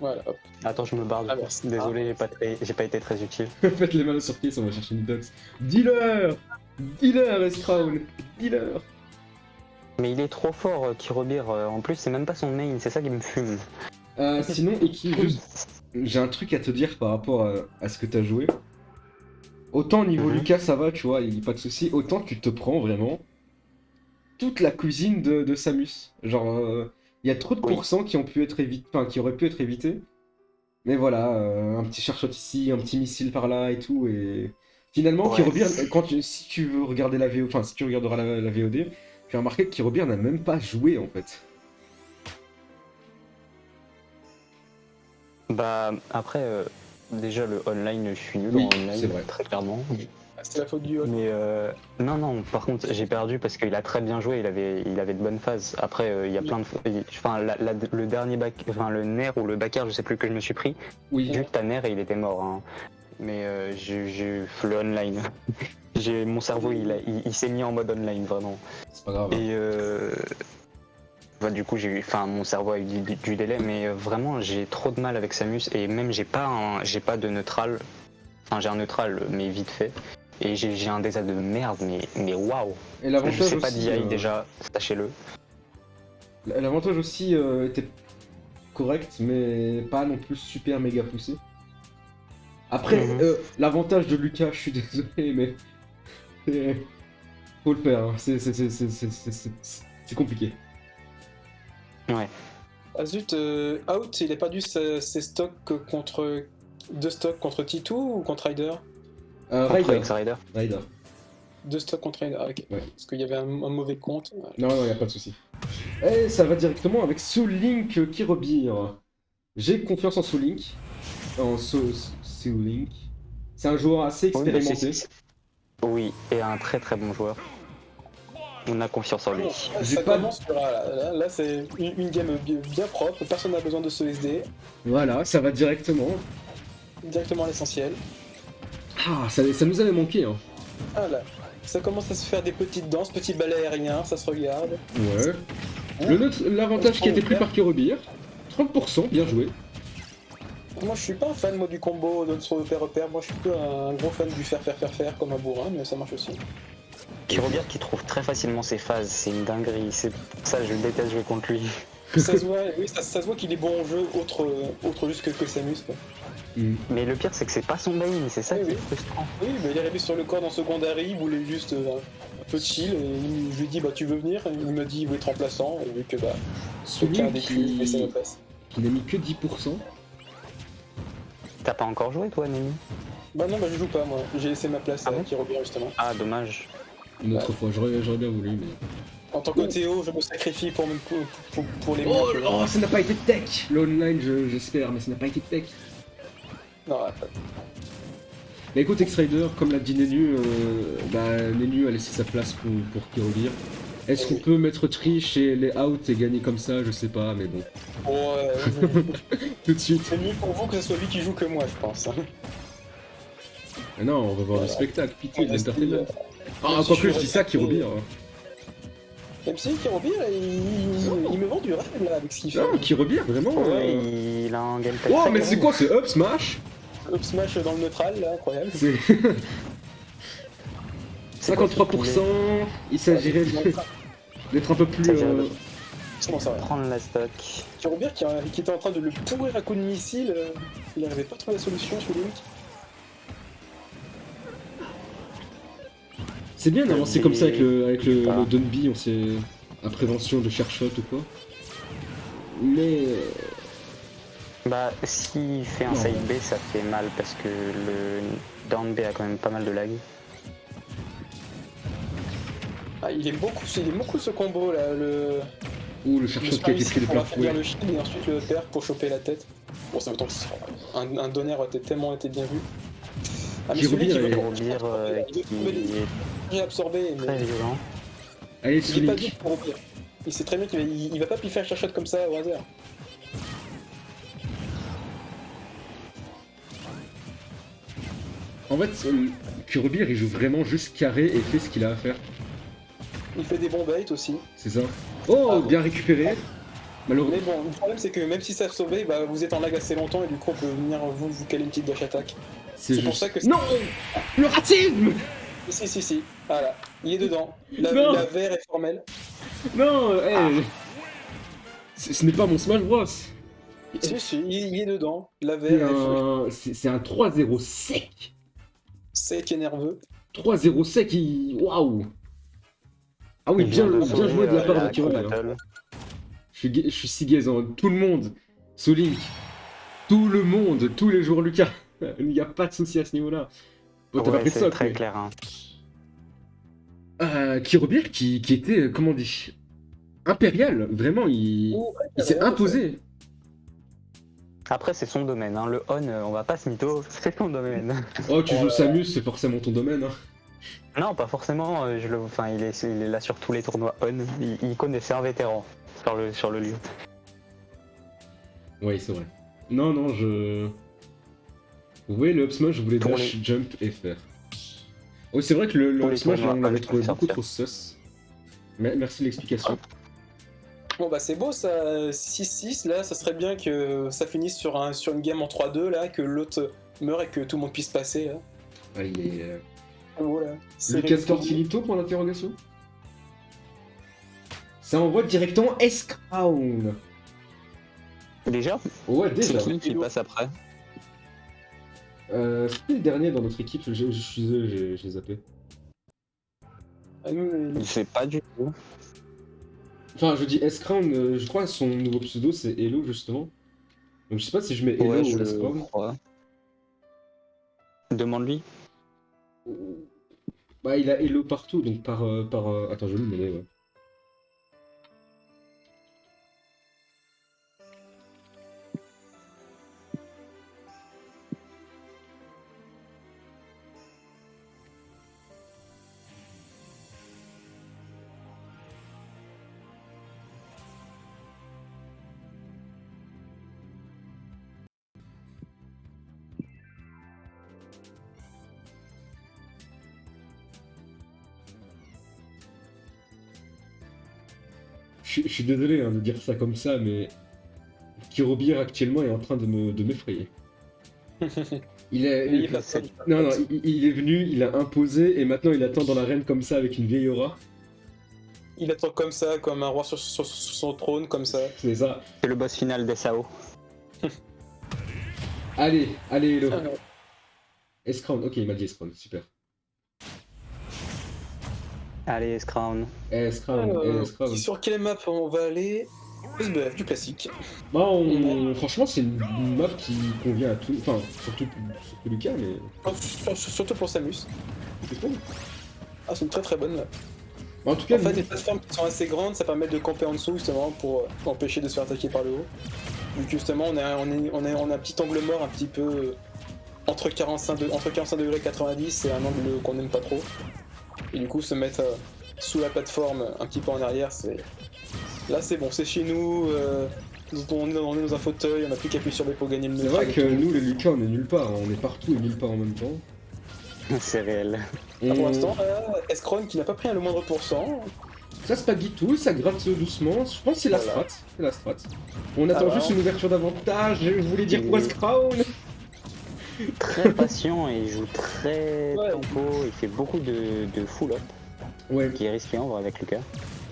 Voilà, hop. Attends, je me barre du Ah, coup. merci. Désolé, j'ai pas été très utile. Faites les malins sur pied, on va chercher une dox. Dealer, S-Crown, dealer. Mais il est trop fort, Kirobir. En plus, c'est même pas son main, c'est ça qui me fume. Sinon, Iki, juste, j'ai un truc à te dire par rapport à ce que t'as joué. Autant au niveau Mhm. Lucas, ça va, tu vois, il n'y a pas de souci. Autant tu te prends vraiment toute la cuisine de Samus. Genre, il y a trop de Oui. pourcents qui ont pu être qui auraient pu être évités. Mais voilà, un petit cherchot ici, un petit missile par là et tout. Et finalement, Ouais. Kirobir, si tu veux regarder la VO, enfin, si tu regarderas la VOD, tu vas remarquer que Kirobir n'a même pas joué en fait. Bah, après, déjà, le online, je suis nul Oui, en online, c'est vrai. très clairement. C'est la faute du hall. Mais non, par contre, j'ai perdu parce qu'il a très bien joué, il avait de bonnes phases. Après, il y a plein de. Enfin, le dernier le nerf ou le backer, je sais plus que je me suis pris, Oui, juste à nerf et il était mort. Hein. Mais j'ai le online. Mon cerveau, il s'est mis en mode online, vraiment. c'est pas grave. Et bah, du coup, mon cerveau a eu du délai, mais vraiment, j'ai trop de mal avec Samus et même j'ai pas de neutral. Enfin, j'ai un neutral, mais vite fait. Et j'ai un désastre de merde, mais waouh! Et Je l'avantage sais pas aussi, d'IA déjà, sachez-le. l'avantage aussi était correct, mais pas non plus super méga poussé. Après, Mhm. l'avantage de Lucas, je suis désolé, mais faut le faire. Hein. C'est compliqué. Ouais. Ah zut, Out, il a perdu ses stocks contre... 2 stocks contre T2 ou contre Ryder? Contre Ryder. X-Rider. Ryder. 2 stocks contre Ryder, ok. Ouais. Parce qu'il y avait un mauvais compte. Voilà. Non, non, y a pas de souci. Et ça va directement avec Soul Link qui rebire. J'ai confiance en Soul Link. Soul Link. C'est un joueur assez Oui, mais expérimenté. oui, et un très très bon joueur. On a confiance en lui. Bon, J'ai ça pas- commence sur... Là, c'est une game bien propre, personne n'a besoin de se SD, Voilà, ça va directement. directement à l'essentiel. Ah, ça nous avait manqué, hein. Voilà. Ça commence à se faire des petites danses, petits ballets aériens, ça se regarde. Ouais. Hein L'avantage qui a été pris par Kirobir. 30%, bien joué. Moi je suis pas un fan moi, du combo de sur repère, moi je suis plutôt un gros fan du faire comme un bourrin, mais ça marche aussi. Kirobir qui trouve très facilement ses phases, c'est une dinguerie. C'est pour ça que je déteste jouer contre lui. Ça se voit, oui, ça se voit qu'il est bon au jeu, autre juste que Samus quoi. Mais le pire, c'est que c'est pas son main, c'est ça Oui, qui est oui. frustrant. Oui, mais il est arrivé sur le corps en secondary, il voulait juste un peu chill, et je lui dis bah tu veux venir, et il me dit il veut être remplaçant, et vu que bah Soul aucun Link des plus, mais ça me qui passe. n'a mis que 10%. T'as pas encore joué toi, Nemi? Bah non, bah je joue pas moi, j'ai laissé ma place Ah à bon qui revient justement. Ah, dommage. Une autre fois, j'aurais bien voulu, mais... En tant que Théo, je me sacrifie pour les miens, Oh, tu vois. oh, ça n'a pas été tech. L'online, j'espère, mais ça n'a pas été tech. Non, Mais écoute, X-Rider, comme l'a dit Nenu, Nenu a laissé sa place pour Kirobir. Est-ce qu'on peut mettre Trish et les out et gagner comme ça? Je sais pas, mais bon. bon, Tout de suite. c'est mieux pour vous que ce soit lui qui joue que moi, je pense. Ah non, on va voir le spectacle, pitié, de l'entertainment. Ah, Même si quoique je je suis dis ça, Kirobir. Même si Kirobir, il me vend du rêve là avec ce qu'il fait. Non, Kirobir, vraiment. Ouais, il a un gameplay. Oh, très mais bon. c'est quoi, c'est Up Smash? Up smash dans le neutral, là, incroyable. C'est... C'est quoi, 53%, il s'agirait d'être un peu plus... Comment ça va? Prendre la stock. Kirobir qui était en train de le pourrir à coups de missile, il n'arrivait pas à trouver la solution sur Link. C'est bien d'avancer comme ça avec le Ah. Dunby, on sait... à prévention de share shot ou quoi. Mais... Bah, s'il fait un Non. side B, ça fait mal parce que le down B a quand même pas mal de lag. Ah, il aime beaucoup ce combo là, le Ouh, le share shot qui a été pris de pour plein affaiblir fouet. le shield et ensuite le terre pour choper la tête. Bon, ça me tombe, un donner aurait tellement été bien vu. Ah, mais celui Kirobir qui veut est- Kirobir il veut qui est j'ai absorbé, très mais violent. Allez, il est Soul pas Link. dur pour Kirobir. Il sait très bien qu'il va pas pu faire shot comme ça au hasard. En fait, Kirobir, il joue vraiment juste carré et fait ce qu'il a à faire. Il fait des bons baits aussi. C'est ça. Oh, Ah, bien récupéré. Malheureusement. Mais bon, le problème c'est que même si ça sauvé, bah, vous êtes en lag assez longtemps et du coup on peut venir vous caler une petite dash attack. C'est pour ça que... Non, le racisme. Si, voilà, il est dedans. Non. La VR est formelle. Non, ce n'est pas mon Smash Bros. Si, il est dedans. La VR C'est est formelle. c'est un 3-0 sec. C'est qui est nerveux. 3-0 sec, waouh. Ah oui, Il bien, vient de bien sauver, joué de la part la de Kirobir. battle. Je suis si gaisant. Tout le monde, Soul Link, tout le monde, tous les jours Lucas. Il n'y a pas de souci à ce niveau-là. Bon, t'as pas Ouais, pris de c'est soc, très mais... clair. Hein. Kirobir qui était, comment on dit, impérial. Vraiment, il s'est imposé. Après, c'est son domaine. Hein. Le on, on va pas se mytho, c'est son domaine. Oh, tu joues Samus, c'est forcément ton domaine. Hein. Non, pas forcément. Enfin, il est là sur tous les tournois on. Il connaît, c'est un vétéran sur le lieu. Oui, c'est vrai. Non, je... Vous voyez, le up smash, je voulais Pour dash, jump et faire. Oui, c'est vrai que le Pour up les smash, là, on tournois, l'avait je trouvé peux beaucoup sortir. trop sus. Mais merci de l'explication. Bon bah c'est beau ça, 6-6 là, ça serait bien que ça finisse sur une game en 3-2 là, que l'autre meure et que tout le monde puisse passer là. Allez, Voilà. Lucas Cortilito pour l'interrogation. Ça envoie directement S-Crown. Déjà, Ouais, c'est déjà. qui passe après? C'était le dernier dans notre équipe, je suis désolé, j'ai zappé. Ah, nous, Je sais pas du tout. Enfin, je dis S-Crown, je crois que son nouveau pseudo c'est Hello justement. Donc je sais pas si je mets Hello Ouais, ou je S-Crown. crois. Demande-lui. Bah, il a Hello partout, donc Attends, je vais le mener, ouais. Je suis désolé hein, de dire ça comme ça, mais Kirobir actuellement est en train de m'effrayer. Il est... Oui, bah, ça, Non, non, il est venu, il a imposé, et maintenant il attend dans l'arène comme ça avec une vieille aura. il attend comme ça, comme un roi sur son trône, comme ça. C'est ça. C'est le boss final des SAO. Allez, allez, Hello. Ah, S-Crown, ok, il m'a dit S-Crown, super. Allez, S-Crown. S-Crown, S-Crown. sur quelle map on va aller? SBF, du classique. Bah, franchement, c'est une map qui convient à tout. Enfin, surtout Lucas, mais. Surtout pour Samus. C'est cool. Ah, c'est une très très bonne map. En tout cas, En fait, les plateformes qui sont assez grandes, ça permet de camper en dessous justement pour empêcher de se faire attaquer par le haut. Donc justement, on a un petit angle mort un petit peu entre 45 degrés et 90, c'est un angle qu'on n'aime pas trop. Et du coup, se mettre sous la plateforme un petit peu en arrière, c'est... Là c'est bon, c'est chez nous, on est dans un fauteuil, on n'a plus qu'à appuyer sur B pour gagner le c'est neutral vrai et que tout. nous, les Lucas, on est nulle part. On est partout et nulle part en même temps. C'est réel. Ah, pour l'instant, S-Crown qui n'a pas pris le moindre pourcent. Ça se pague tout, ça gratte doucement. Je pense que c'est la Voilà. strat. C'est la strat. On attend juste une ouverture d'avantage. Je voulais dire pour S-Crown. Très patient et il joue très Ouais. tempo. Il fait beaucoup de full-up Ouais. qui est risqué en vrai avec Lucas.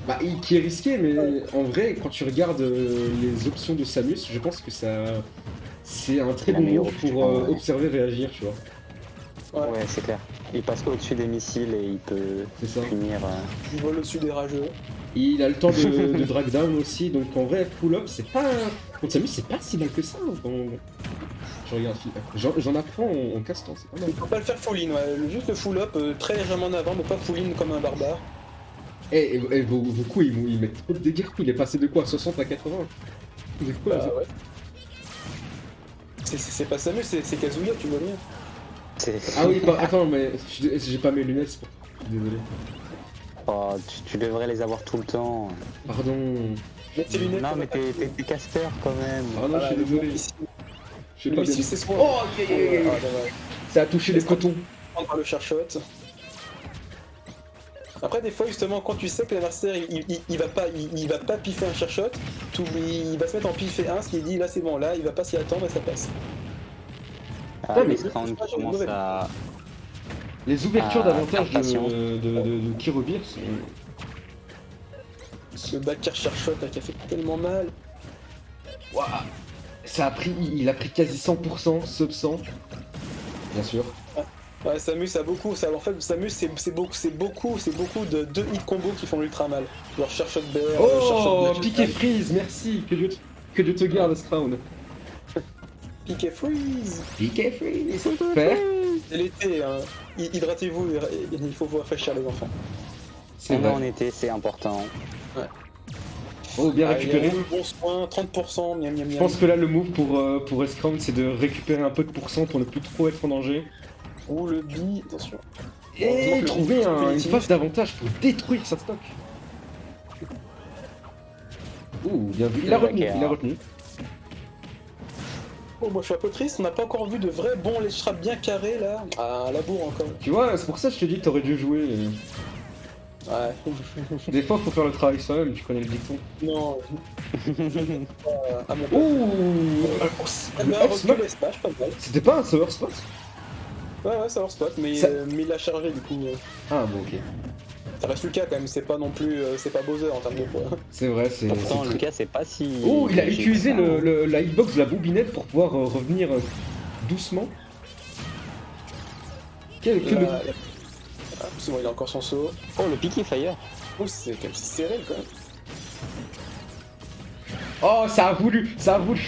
Bah, qui est risqué, mais en vrai, quand tu regardes les options de Samus, je pense que ça. C'est un très La bon meilleure move option, pour ouais. observer, réagir, tu vois. Ouais. Ouais, c'est clair. Il passe au-dessus des missiles et il peut C'est ça. punir. Il vole au-dessus des rageux. Il a le temps de drag down aussi, donc en vrai, pull up, c'est pas. Contre Samus, c'est pas si mal que ça. Je regarde, j'en apprends en castant, c'est pas mal. Il faut pas le faire full in, ouais. Juste le full up très légèrement en avant, mais pas full in comme un barbare. Eh, vos coups, ils mettent trop de dégâts. Il est passé de quoi 60 à 80. C'est quoi Bah ça ouais. C'est pas Samus, c'est Kazuya, tu vois bien. Ah oui, attends, mais j'ai pas mes lunettes, c'est pour... Désolé. Oh, tu devrais les avoir tout le temps. Pardon. Mets tes lunettes. Non, pour mais t'es caster quand même. Pardon, je suis désolé. Ici, Je sais pas bien. c'est son. Oh, ça a touché les cotons. Prendre par le charshot. Après, des fois, justement, quand tu sais que l'adversaire il va pas piffer un charshot, il va se mettre en piffer un, ce qui dit là c'est bon, là il va pas s'y attendre et ça passe. Ah, mais S-Crown c'est pas qui commence une à. Les ouvertures Ah, d'avantage patience. de Kirobir sont... Le backer charshot là, qui a fait tellement mal. Ouah. Il a pris quasi 100%, sub 100. Bien sûr. Ouais, Samus a beaucoup, en fait Samus c'est beaucoup de 2 hit combos qui font ultra mal. Genre charshot bear, Oh, charshot piqué freeze, merci. Que Dieu te garde, S-Crown. piqué freeze. Piqué freeze. Faire. C'est l'été, hein. Hydratez-vous, il faut vous rafraîchir les enfants. C'est On est en vrai. été, c'est important. Oh, bien Ah, récupéré. il y a un bon soin, 30%, miam miam miam. Je pense que là, le move pour S-Crown, c'est de récupérer un peu de pourcent pour ne plus trop être en danger. Ou le bi, attention. Et le trouver but une ultime. phase d'avantage pour détruire sa stock. Ouh, bien vu. Il a retenu, il a retenu. Oh, moi je suis un peu triste, on n'a pas encore vu de vrais bons les traps bien carrés là. Ah, la bourre encore. Tu vois, c'est pour ça que je te dis que t'aurais dû jouer. Ouais. Des fois, faut faire le travail soi-même, tu connais le dicton. Non. À mon Ouh, Eh ben, le F-Smack, recul espace, pas mal. c'était pas un Sour Spot? Ouais, ça leur spot, mais, Ça- mais il a chargé du coup. Ah bon, ok. Ça reste Lucas quand même, c'est pas non plus. C'est pas Bowser en termes de poids. C'est vrai, c'est... Pourtant, c'est très- Lucas, c'est pas si. Oh, il a logique, utilisé ça, hein. la hitbox de la bobinette pour pouvoir revenir doucement. Quel Là, ah, c'est bon, il a encore son saut. Oh, le Picky Fire. Oh, c'est quand même serré quand même. Oh, ça a voulu, ça a voulu.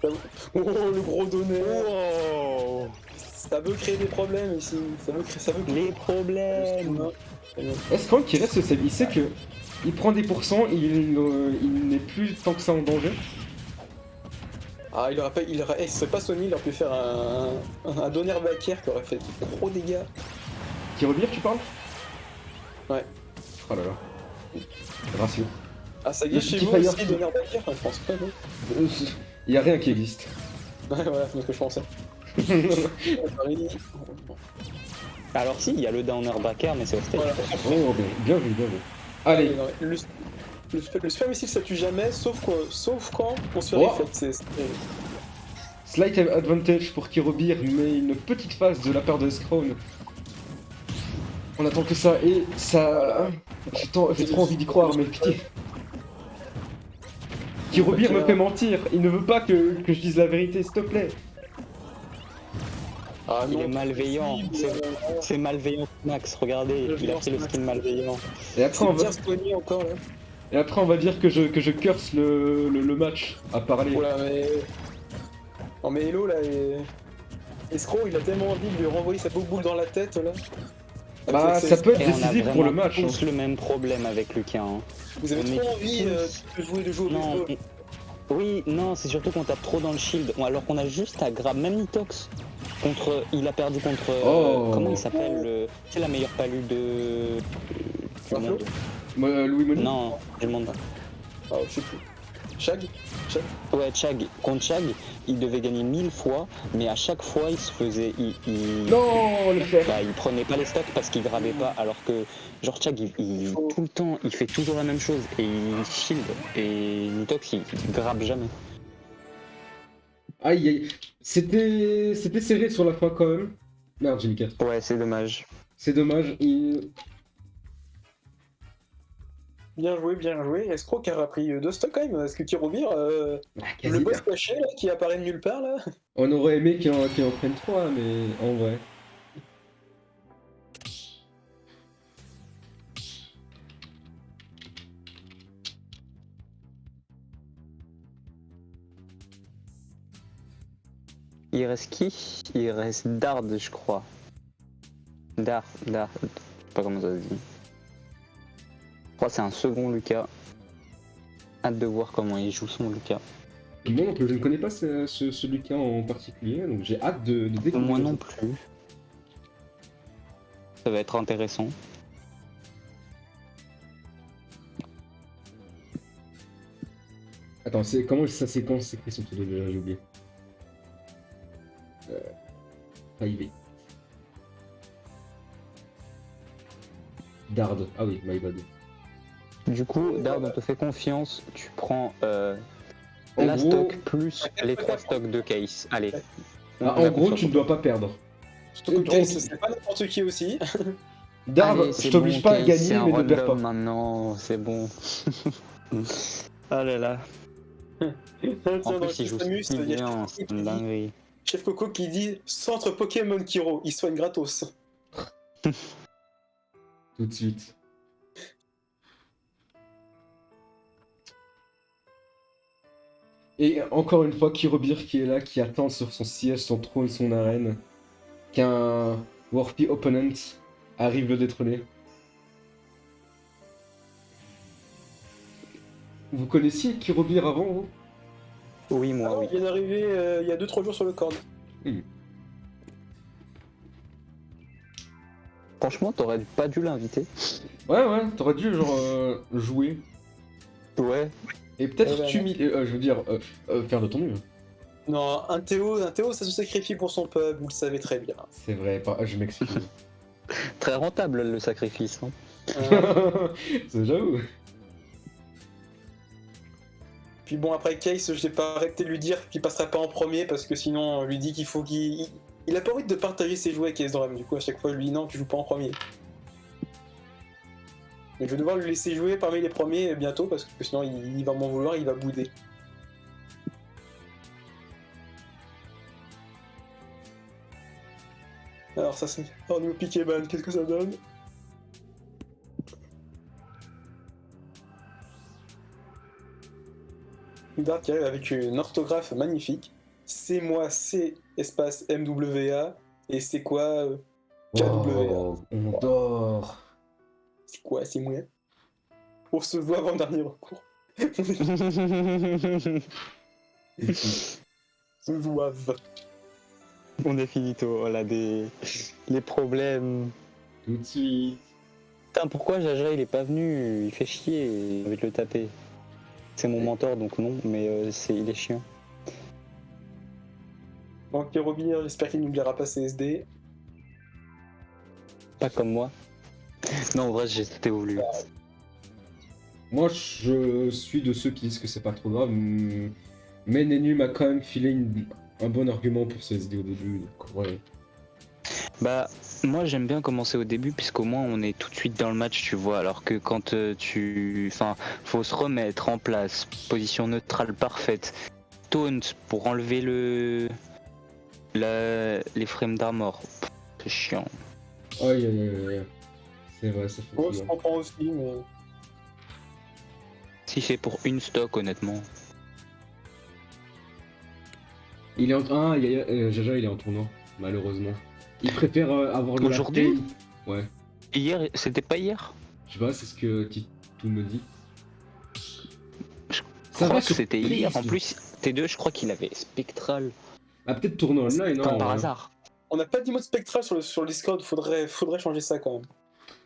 Oh, le gros donné. Oh, Ça veut créer des problèmes ici. Ça veut les problèmes. Est-ce qu'il reste ce il sait que il prend des pourcents, il n'est plus tant que ça en danger. Ah, ce serait pas Sony, il aurait pu faire un Donner Baker qui aurait fait de gros dégâts. Qui rebire, tu parles? Ouais. Oh là là. Ratio. Ah, ça y Le est, chez petit vous Fire aussi, Stick. Donner Baker? Je pense pas, non. Il y a rien qui existe. Ouais, voilà, c'est ce que je pensais. Alors si, il y a le downer backer, mais c'est au stage. Voilà. Oh, bien vu, bien vu. Allez, Non, mais le super missile ça tue jamais, sauf quand on se fait Oh. reflect. slight advantage pour Kirobir, mais une petite phase de la part de Scrone. On attend que ça, et ça... J'ai trop envie d'y croire, mais pitié. Kirobir me fait mentir, il ne veut pas que je dise la vérité, s'il te plaît. Ah, Il non, est malveillant, c'est malveillant Max, regardez, il a pris le skin malveillant. Et après, C'est bien Sony encore là. on va dire que je curse le match à parler. Oula, mais. Non, mais Hello là, Escroc il a tellement envie de lui renvoyer sa boule dans la tête là. Bah, C'est- ça peut être Et on a décisif pour le vraiment match. hein. tous le même problème avec Lucas. Hein. Vous avez on trop est envie de jouer au Non, baseball. oui, non, c'est surtout qu'on tape trop dans le shield, alors qu'on a juste à grab, même Nitox. Il a perdu contre. Oh. Comment il s'appelle C'est la meilleure palue de. Du Info monde. Louis Money. Non, du monde. Ah, je sais plus. Shag Ouais, Chag. Contre Chag, il devait gagner 1000 fois, mais à chaque fois, il se faisait. Non, le fer. Bah, il prenait pas les stocks parce qu'il gravait pas, alors que genre Chag, tout le temps, il fait toujours la même chose et il shield. Et Nitox, il grabe jamais. Aïe, aïe. C'était serré sur la fin quand même. Merde, j'ai mis 4. Ouais, c'est dommage. C'est dommage. Bien joué. Escroc qui a pris 2 stocks quand même. Est-ce que Kirobir, Quasi le boss bien. caché là, qui apparaît de nulle part là. On aurait aimé qu'il en prenne 3, mais en vrai. Il reste qui? Il reste Dard, je crois. Dard, je sais pas comment ça se dit. Je crois que c'est un second Lucas. Hâte de voir comment il joue son Lucas. Moi non plus, je ne connais pas ce Lucas en particulier, donc j'ai hâte de découvrir. Moi non ça. plus. Ça va être intéressant. Attends, comment sa séquence s'écrit son pseudo déjà, j'ai oublié. Ivy. Dard. Ah oui, my bad. Du coup, Dard, on te fait confiance. Tu prends En la gros- stock plus les 3 stocks de case. Allez. Ah, On a en gros, confiance tu ne dois pas perdre. Surtout que Case, c'est pas n'importe qui aussi. Dard, Allez, je c'est t'oblige bon, pas à Case, gagner, c'est un mais ne perds random pas. maintenant, c'est bon. Ah là là. En plus, il joue si bien, c'est une dinguerie. Chef Coco qui dit centre Pokémon Kiro, il soigne gratos. Tout de suite. Et encore une fois, Kirobir qui est là, qui attend sur son siège, son trône, son arène, qu'un Warpy opponent arrive le détrôner. Vous connaissiez Kirobir avant, vous? Oui, moi, oui. Il vient d'arriver il y a 2-3 jours sur le corps. Franchement, t'aurais pas dû l'inviter. Ouais, t'aurais dû genre jouer. Ouais. Et peut-être Ouais, je veux dire, faire de ton mieux. Non, un Théo, ça se sacrifie pour son peuple, vous le savez très bien. C'est vrai, je m'excuse. Très rentable le sacrifice. Hein. C'est j'avoue. Puis bon, après Case, je n'ai pas arrêté de lui dire qu'il passerait pas en premier parce que sinon, on lui dit qu'il faut qu'il. Il a pas envie de partager ses jouets avec Case Drum. Du coup, à chaque fois, je lui dis non, tu joues pas en premier. Mais je vais devoir lui laisser jouer parmi les premiers bientôt parce que sinon, il va m'en vouloir, il va bouder. Alors, ça c'est. Oh, nous piquer ban, qu'est-ce que ça donne? Dart qui arrive avec une orthographe magnifique. C'est moi, c'est espace MWA. Et c'est quoi KWA. Wow, on dort. C'est quoi, c'est moi? On se voit avant le dernier recours. Zouave. On est finito, voilà les problèmes. Tout de suite. Putain, pourquoi Jaja il est pas venu? Il fait chier, avec le taper. C'est mon mentor donc non, mais il est chiant. Donc Robir, j'espère qu'il n'oubliera pas ses SD. Pas comme moi. Non, en vrai, c'était voulu. Moi, je suis de ceux qui disent que c'est pas trop grave, mais Nenu m'a quand même filé un bon argument pour ce SD au début. Donc, ouais. Bah, moi j'aime bien commencer au début, puisqu'au moins on est tout de suite dans le match, tu vois. Alors que quand Enfin, faut se remettre en place, position neutrale parfaite, taunt pour enlever les frames d'armor. C'est chiant. Aïe aïe aïe aïe. C'est vrai, ça fait Moi, je chier. comprends aussi, mais. Si c'est pour une stock, honnêtement. Il est en... Ah, Jaja, il est en tournoi, malheureusement. Il préfère avoir de Aujourd'hui la paye. Ouais. Hier, c'était pas hier? Je sais pas, c'est ce que tout me dit. Je Ça crois va que sur c'était hier. En Prism. plus, T2, je crois qu'il avait Spectral. Ah, peut-être tournoi online, non Comme par ouais. hasard. On n'a pas dit mode spectral sur le Discord, faudrait changer ça quand même.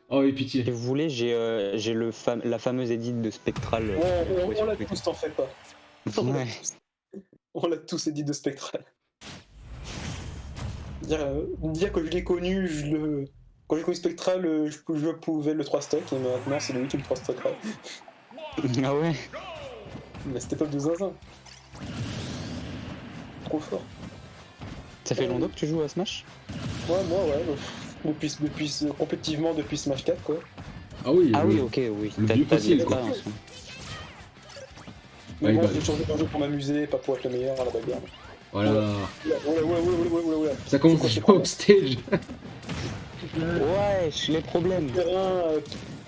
Oh, et Si pitié. vous voulez, j'ai la fameuse edit de Spectral. On l'a tous, t'en fais pas. Ouais. On l'a tous édit de spectral. Dire que je l'ai connu, quand j'ai connu Spectral, je pouvais le 3 stock et maintenant c'est lui qui le 3 stock. Ah ouais. Mais c'était pas de zinzin. Trop fort. Ça fait longtemps que tu joues à Smash? Ouais, moi, ouais. Compétitivement depuis Smash 4, quoi. Ah oui, Ah oui, ok, oui. le T'as vieux de facile, quoi. l'expérience. Mais Ouais, bon, bah. j'ai changé de jeu pour m'amuser, pas pour être le meilleur à la bagarre. Voilà. Oula. Ça commence à C'est jouer quoi, au stage. Ouais, les problèmes.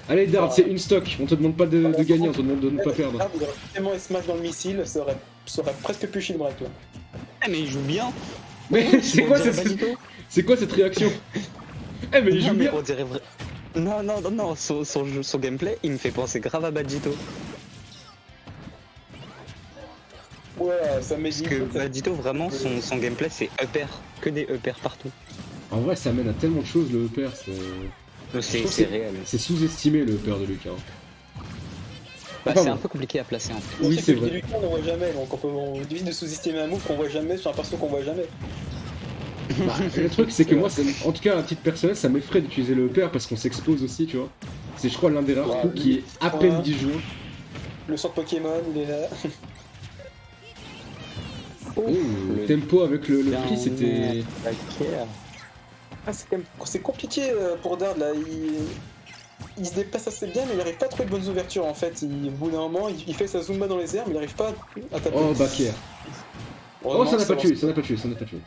Allez, Dart, c'est une stock. On te demande pas de gagner, on te demande de ne pas perdre. Il aurait tellement Smash dans le missile, ça aurait presque pu chier le break là. Ah, mais il joue bien. Mais c'est quoi, On dirait Bagito. c'est quoi cette réaction? Eh, mais il Non, joue mais bien. on dirait Non, son gameplay, il me fait penser grave à Bagito. Ouais, ça m'est Parce dit. que Bagito, vraiment, son gameplay, c'est upper. Que des upper partout. En vrai, ça mène à tellement de choses, le EPR. C'est réel. C'est sous-estimé, le EPR de Lucas. Bah, Enfin, c'est bon. un peu compliqué à placer en fait. Oui, c'est vrai. Lucas, on ne voit jamais, donc on évite de sous-estimer un move qu'on voit jamais sur un perso qu'on voit jamais. Bah, le truc, c'est que moi, en tout cas, à titre personnel, ça m'effraie d'utiliser le EPR parce qu'on s'expose aussi, tu vois. C'est, je crois, l'un des rares Ouais, coups qui est à peine disjoint. Le centre Pokémon, il est là. Oh, le le- tempo avec le Bien, prix, c'était. Ah, c'est compliqué pour Dard là. Il se déplace assez bien, mais il n'arrive pas à trouver de bonnes ouvertures en fait. Au bout d'un moment, il fait sa Zumba dans les airs, mais il n'arrive pas à taper. Oh, back air. Oh, Vraiment, ça n'a pas va- tué, ça n'a pas tué, ça n'a pas tué.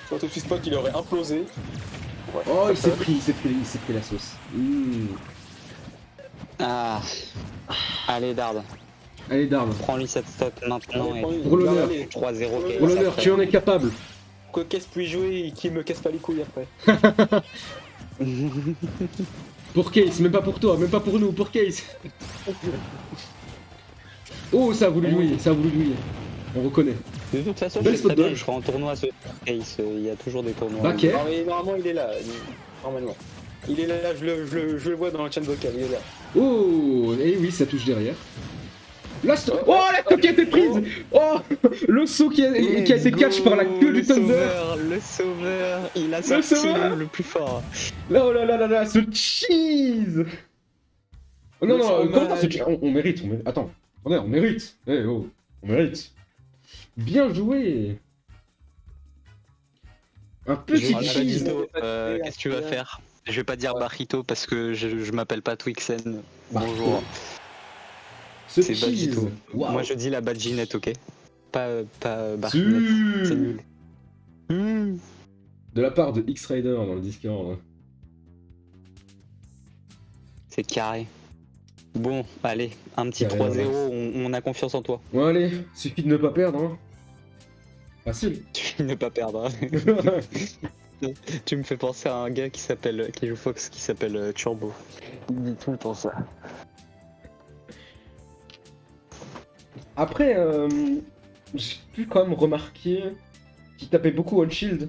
Sur tout spot, il aurait implosé. Ouais, Oh, il ça s'est pris la sauce. Ah. Allez, Dard. Allez, Dard. Prends-lui cette stock maintenant et Pour l'honneur. 3-0. Pour l'honneur, tu en es capable. Cocasse puis jouer et qui me casse pas les couilles après. Pour Case, même pas pour toi, même pas pour nous, pour Case. Oh, ça a voulu jouer, ça a voulu jouer. On reconnaît. De toute façon, Belle je sais très spot bien, dodge. je serai en tournoi ce case. Il y a toujours des tournois. Back air. Non, mais normalement, il est là. Normalement. Il est là, je le vois dans le chat vocal, il est là. Oh, et oui, ça touche derrière. La oh, la queue qui a été prise. Oh, le saut qui a été catch par la queue du Thunder. Le sauveur, il a sorti sauveur. le plus fort. Là, oh là là là là, ce cheese. Oh, non, Le non, fromage. comment ça, on mérite, Attends, on mérite. Eh oh, on mérite. Bien joué. Un petit Ah, cheese. Bagito, qu'est-ce que tu vas faire? Je vais pas dire Barito parce que je m'appelle pas Twixen. Bonjour. Ce C'est cheese. Bagito. Waouh. Moi je dis la badginette, ok? Pas Barginette. C'est nul. De la part de X-Rider dans le Discord. C'est carré. Bon, allez, un petit Allez, 3-0, voilà. on a confiance en toi. Bon allez, suffit de ne pas perdre, hein. Facile. Tu ne pas perdre. Hein. Tu me fais penser à un gars qui joue Fox qui s'appelle Turbo. Il dit tout le temps ça. Après, j'ai pu quand même remarquer qu'il tapait beaucoup on shield.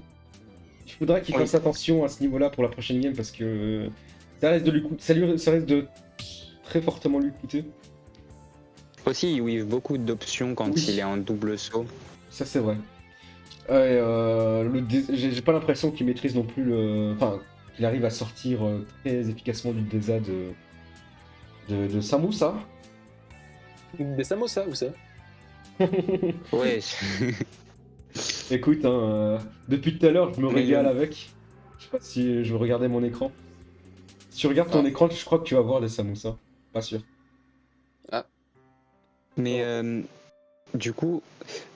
Il faudra qu'il Oui. fasse attention à ce niveau-là pour la prochaine game parce que ça risque de lui coûter, ça risque de très fortement lui coûter. Aussi, il weave beaucoup d'options quand Oui. il est en double saut. Ça c'est vrai. Ouais, j'ai pas l'impression qu'il maîtrise non plus le. Enfin, qu'il arrive à sortir très efficacement du DESA de Samu, ça. Des samosas ou ça? Ouais, Écoute, hein, depuis tout à l'heure, je me Mais régale il- avec. Je sais pas si je regardais mon écran. Si tu regardes ton écran, je crois que tu vas voir des samoussas. Pas sûr. mais du coup,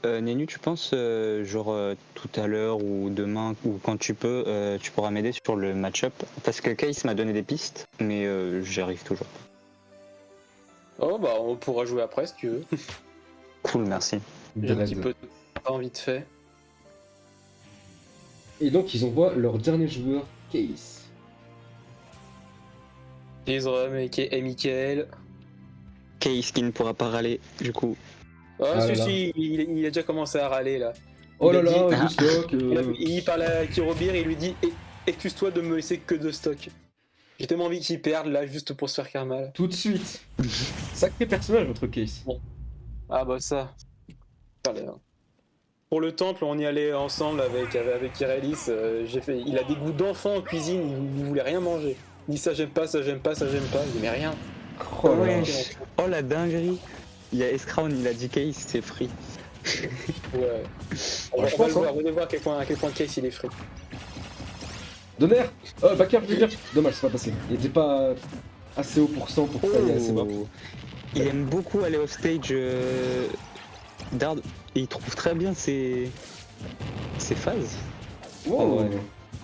Nenu, tu penses, tout à l'heure ou demain, ou quand tu peux, tu pourras m'aider sur le match-up? Parce que Case m'a donné des pistes, mais j'y arrive toujours pas. Oh bah on pourra jouer après si tu veux. Cool, merci. J'ai un petit Dread. peu de temps vite fait. Et donc, ils envoient leur dernier joueur, Case. Isram et Michael. Case qui ne pourra pas râler, du coup. Ah, Ah si, là là. si, il a déjà commencé à râler là. Oh Il là a là, dit- du stock. Il parle à Kirobir et il lui dit excuse-toi de me laisser que de stock. J'ai tellement envie qu'il perde là juste pour se faire karma. Là. Tout de suite. Sacré personnage, votre Case. Ah bah ça. Allez, hein. Pour le temple, on y allait ensemble avec Irelis. Il a des goûts d'enfant en cuisine, il voulait rien manger. Il dit ça j'aime pas, ça j'aime pas, ça j'aime pas. Il dit mais rien. Oh là Ouais. là. Oh la dinguerie! Il y a Escrown, il a dit Case, c'est free. Ouais. On Ouais, va je le pense, voir, hein. on va voir à quel point Case il est frais. Donner. Oh, Backer, je veux dire. Dommage, c'est pas passé. Il était pas assez haut pour 100 pour que ça aille assez bas. Il aime beaucoup aller au stage d'Ard et il trouve très bien ses phases. Wow. Ouais.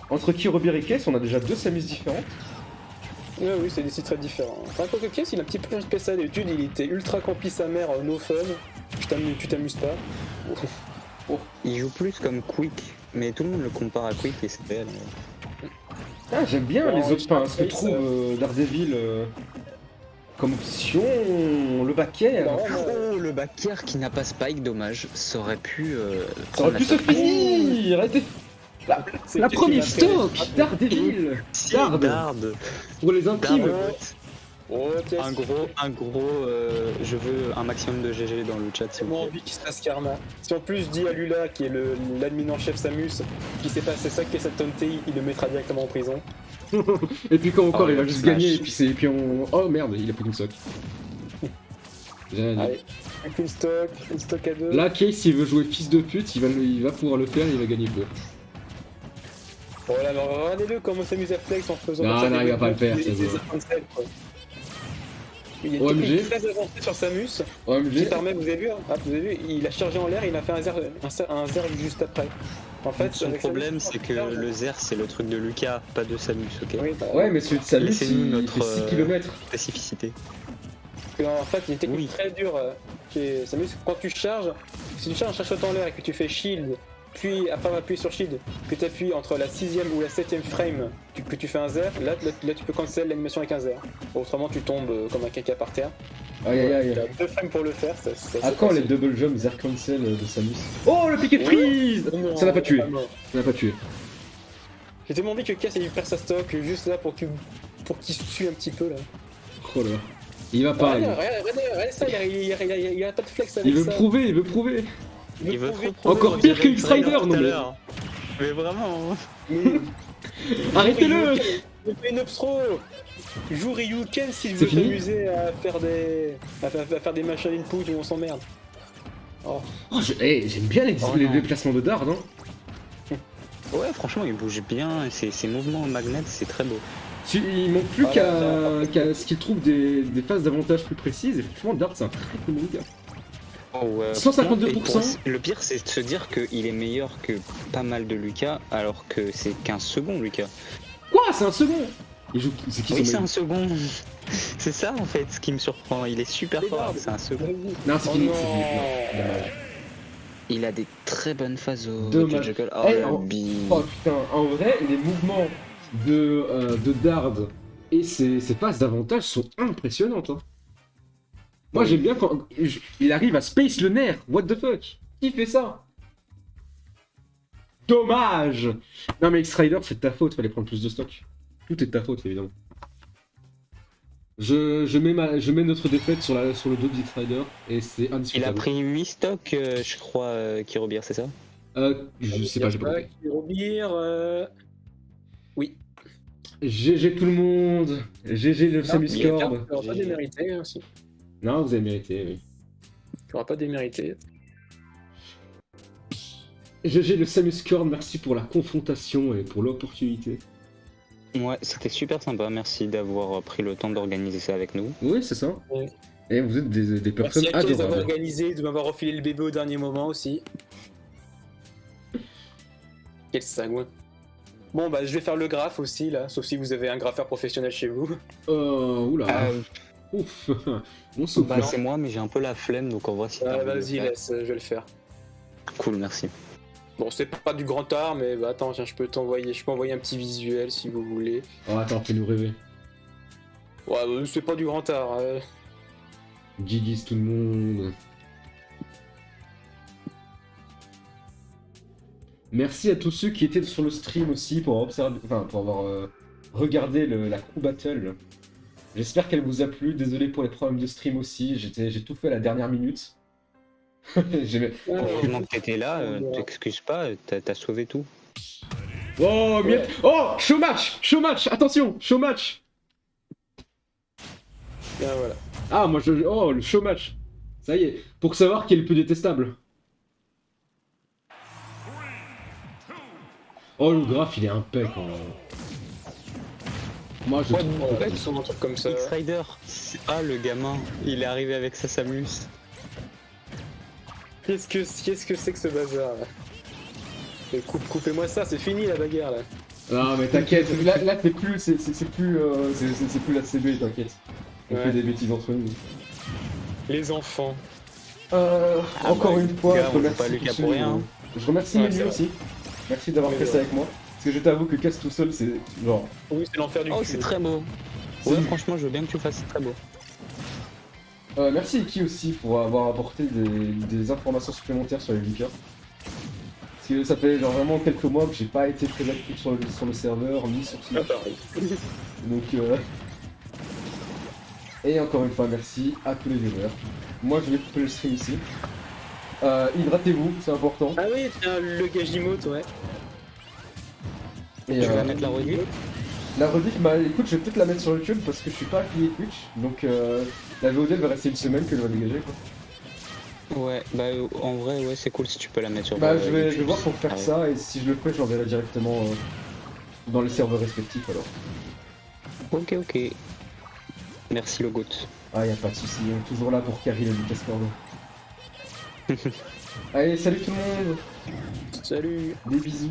Entre Kirobir et Case, on a déjà deux Samus différentes. Ouais, oui, c'est des sites très différents. Enfin, quoi que Case, il a un petit peu changé de ça d'habitude, il était ultra campi sa mère, no fun. Tu t'amuses pas. Il joue plus comme Quick, mais tout le monde le compare à Quick et c'est réel. Ah, j'aime bien Bon, les autres. Enfin, ce que Case, trouve Daredevil comme option, le backer. Non, Oh, le backer qui n'a pas Spike, dommage. Ça aurait pu. Ça aurait prendre pu la se top lane. finir. Arrêtez. c'est La Case première qui l'a fait. stock Daredevil. Si, Dard. Dard. Pour les intimes. Oh, Case, Un gros, je veux un maximum de GG dans le chat. j'ai s'il vous tellement plaît. envie qu'il se fasse karma. Si en plus je dis à Lula, qui est l'admin en chef Samus, qu'il s'est passé ça, qu'est cette Tonti, il le mettra directement en prison. Et puis quand encore, Oh, il va le juste smash. gagner. Et puis on. Oh merde, il a plus qu'une stock. Génial. Allez, une stock à deux. Là, Case, s'il veut jouer fils de pute, il va pouvoir le faire et il va gagner peu. Voilà, alors regardez-le comment il s'amuse à flex en faisant. Non, comme ça non, des il va pas le faire, des- ça se des voit. arcs-en-ciel, quoi. Il y a une OMG. technique très avancée sur Samus qui OMG. permet, vous avez vu, hein, vous avez vu, il a chargé en l'air et il a fait un zerg juste après. En fait, Son avec problème, Samus, c'est que le Zer, c'est le truc de Lucas, pas de Samus, ok? Oui, bah, Ouais, mais celui de Samus, Laissez-nous il notre, fait 6 km. Spécificité. en fait, il y a une technique Oui. très dure qui est Samus. Quand tu charges, si tu charges un chercheur en l'air et que tu fais shield, puis après appuyer sur shield, que tu appuies entre la 6ème ou la 7ème frame, que tu fais un zerg, là tu peux cancel l'animation avec un zerg. Autrement, tu tombes comme un caca par terre. Aïe aïe Tu aïe. as 2 frames pour le faire. À quand les double jumps Zerg cancel de Samus? Oh, le piquet freeze! Ça n'a pas tué. Ça n'a pas tué. J'ai tellement envie que Cass il perd sa stock juste là pour qu'il se tue un petit peu là. Oh là. Il va pas. Regarde ça, il a pas de flex avec Il veut ça. prouver, il veut prouver. Il veut prouver. trop Encore prouver, pire on que dirait X-Rider, X-Rider non, tout à mais- l'heure. Mais vraiment. Arrêtez-le! Il fait une obstro. Joue Ryuken s'il C'est veut fini s'amuser à faire des machins input où on s'emmerde. Oh. Oh, j'aime bien les Oh non. déplacements de Dard, hein. Ouais, franchement, il bouge bien. Ses mouvements en magnet, c'est très beau. Il manque plus Ah, qu'à ce qu'il trouve des phases d'avantage plus précises, et franchement, Dard, c'est un très très bon gars. Oh, 152%. Le pire, c'est de se dire qu'il est meilleur que pas mal de Lucas, alors que c'est 15 secondes, Lucas. Quoi? C'est un second? C'est qui Oui, son c'est un mec second. C'est ça en fait ce qui me surprend. Il est super Les fort, bardes. c'est un second. Non, c'est Oh fini, non. c'est fini. Non, dommage. Il a des très bonnes phases au Dommage. Juggle. Oh, Eh, le en- bi. Oh putain, en vrai, les mouvements de Dard et ses phases d'avantage sont impressionnantes. Hein. Moi Oui. j'aime bien quand il arrive à space le nerf. What the fuck? Qui fait ça? Dommage! Non mais X-Rider, c'est de ta faute, fallait prendre plus de stock. Tout est de ta faute, évidemment. Je mets notre défaite sur le dos d'X-Rider et c'est Il a indiscutable. pris 8 stocks, je crois, Kirobir, c'est ça? Je sais pas, j'ai pas compris. Kirobir, oui. GG tout le monde! GG le Samus il y a Corb! Tu n'auras pas démérité hein, aussi. Non, vous avez mérité, oui. Tu n'auras pas démérité. GG le Samus Corb, merci pour la confrontation et pour l'opportunité. Ouais, c'était super sympa. Merci d'avoir pris le temps d'organiser ça avec nous. Oui, c'est ça. Oui. Et vous êtes des personnes Merci à Kez d'avoir adorables. organisé, de m'avoir refilé le bébé au dernier moment aussi. Quel sagouin. Bon bah je vais faire le graphe aussi là, sauf si vous avez un graffeur professionnel chez vous. Oula. Ouf. On souffle. Bah, c'est moi, mais j'ai un peu la flemme, donc on voit si t'as envie de le Vas-y faire. laisse, je vais le faire. Cool, merci. Bon c'est pas du grand art mais bah attends tiens je peux envoyer un petit visuel si vous voulez. Oh, attends, fais-nous rêver. Ouais c'est pas du grand art. GG's tout le monde. Merci à tous ceux qui étaient sur le stream aussi pour observer, enfin pour avoir regardé la crew battle. J'espère qu'elle vous a plu. Désolé pour les problèmes de stream aussi. J'ai tout fait à la dernière minute. Heureusement que t'étais là, t'excuses pas, t'as sauvé tout. Oh, miette. Oh, show match, attention, show match. Bien voilà. Ah, oh, le show match. Ça y est, pour savoir qui est le plus détestable. Oh, le graphe, il est impec. Hein. Moi, je trouve. Ouais, un truc comme ça. X-Rider, ah le gamin, il est arrivé avec sa Samus. Qu'est-ce que c'est que ce bazar là? Mais coupez-moi ça, c'est fini la bagarre là. Non, mais t'inquiète, là c'est plus, c'est plus la CB, t'inquiète. On Ouais. fait des bêtises entre nous. Les enfants. Encore une fois, gars, je on joue remercie pas Lucas tous pour ceux, rien. Je remercie Ouais, Menu c'est vrai. aussi. Merci d'avoir Oui, fait ça ouais. avec moi. Parce que je t'avoue que casse tout seul, c'est genre. Oui, c'est l'enfer du Oh, cul. c'est très beau. C'est Ouais, nul. franchement, je veux bien que tu fasses, c'est très beau. Merci Iki aussi pour avoir apporté des informations supplémentaires sur les leakers. Parce que ça fait genre vraiment quelques mois que j'ai pas été très actif sur le serveur, ni sur Ah, Switch. pareil. Donc Et encore une fois, merci à tous les viewers. Moi je vais couper le stream ici. Hydratez-vous, c'est important. Ah oui, tiens, le Gajimote, ouais. Et Tu vas mettre la rediff? la rediff, bah écoute, je vais peut-être la mettre sur YouTube parce que je suis pas affilié Twitch. Donc la VOD elle va rester une semaine que je vais dégager quoi. Ouais, bah en vrai, ouais, c'est cool si tu peux la mettre sur Bah je vais YouTube. voir pour faire Ah ouais. ça et si je le fais, je l'enverrai directement dans les serveurs respectifs alors. Ok, ok. Merci le goût. Ah, y a pas de soucis, on est toujours là pour carry les Lucas Cordo. Allez, salut tout le monde, Salut. des bisous.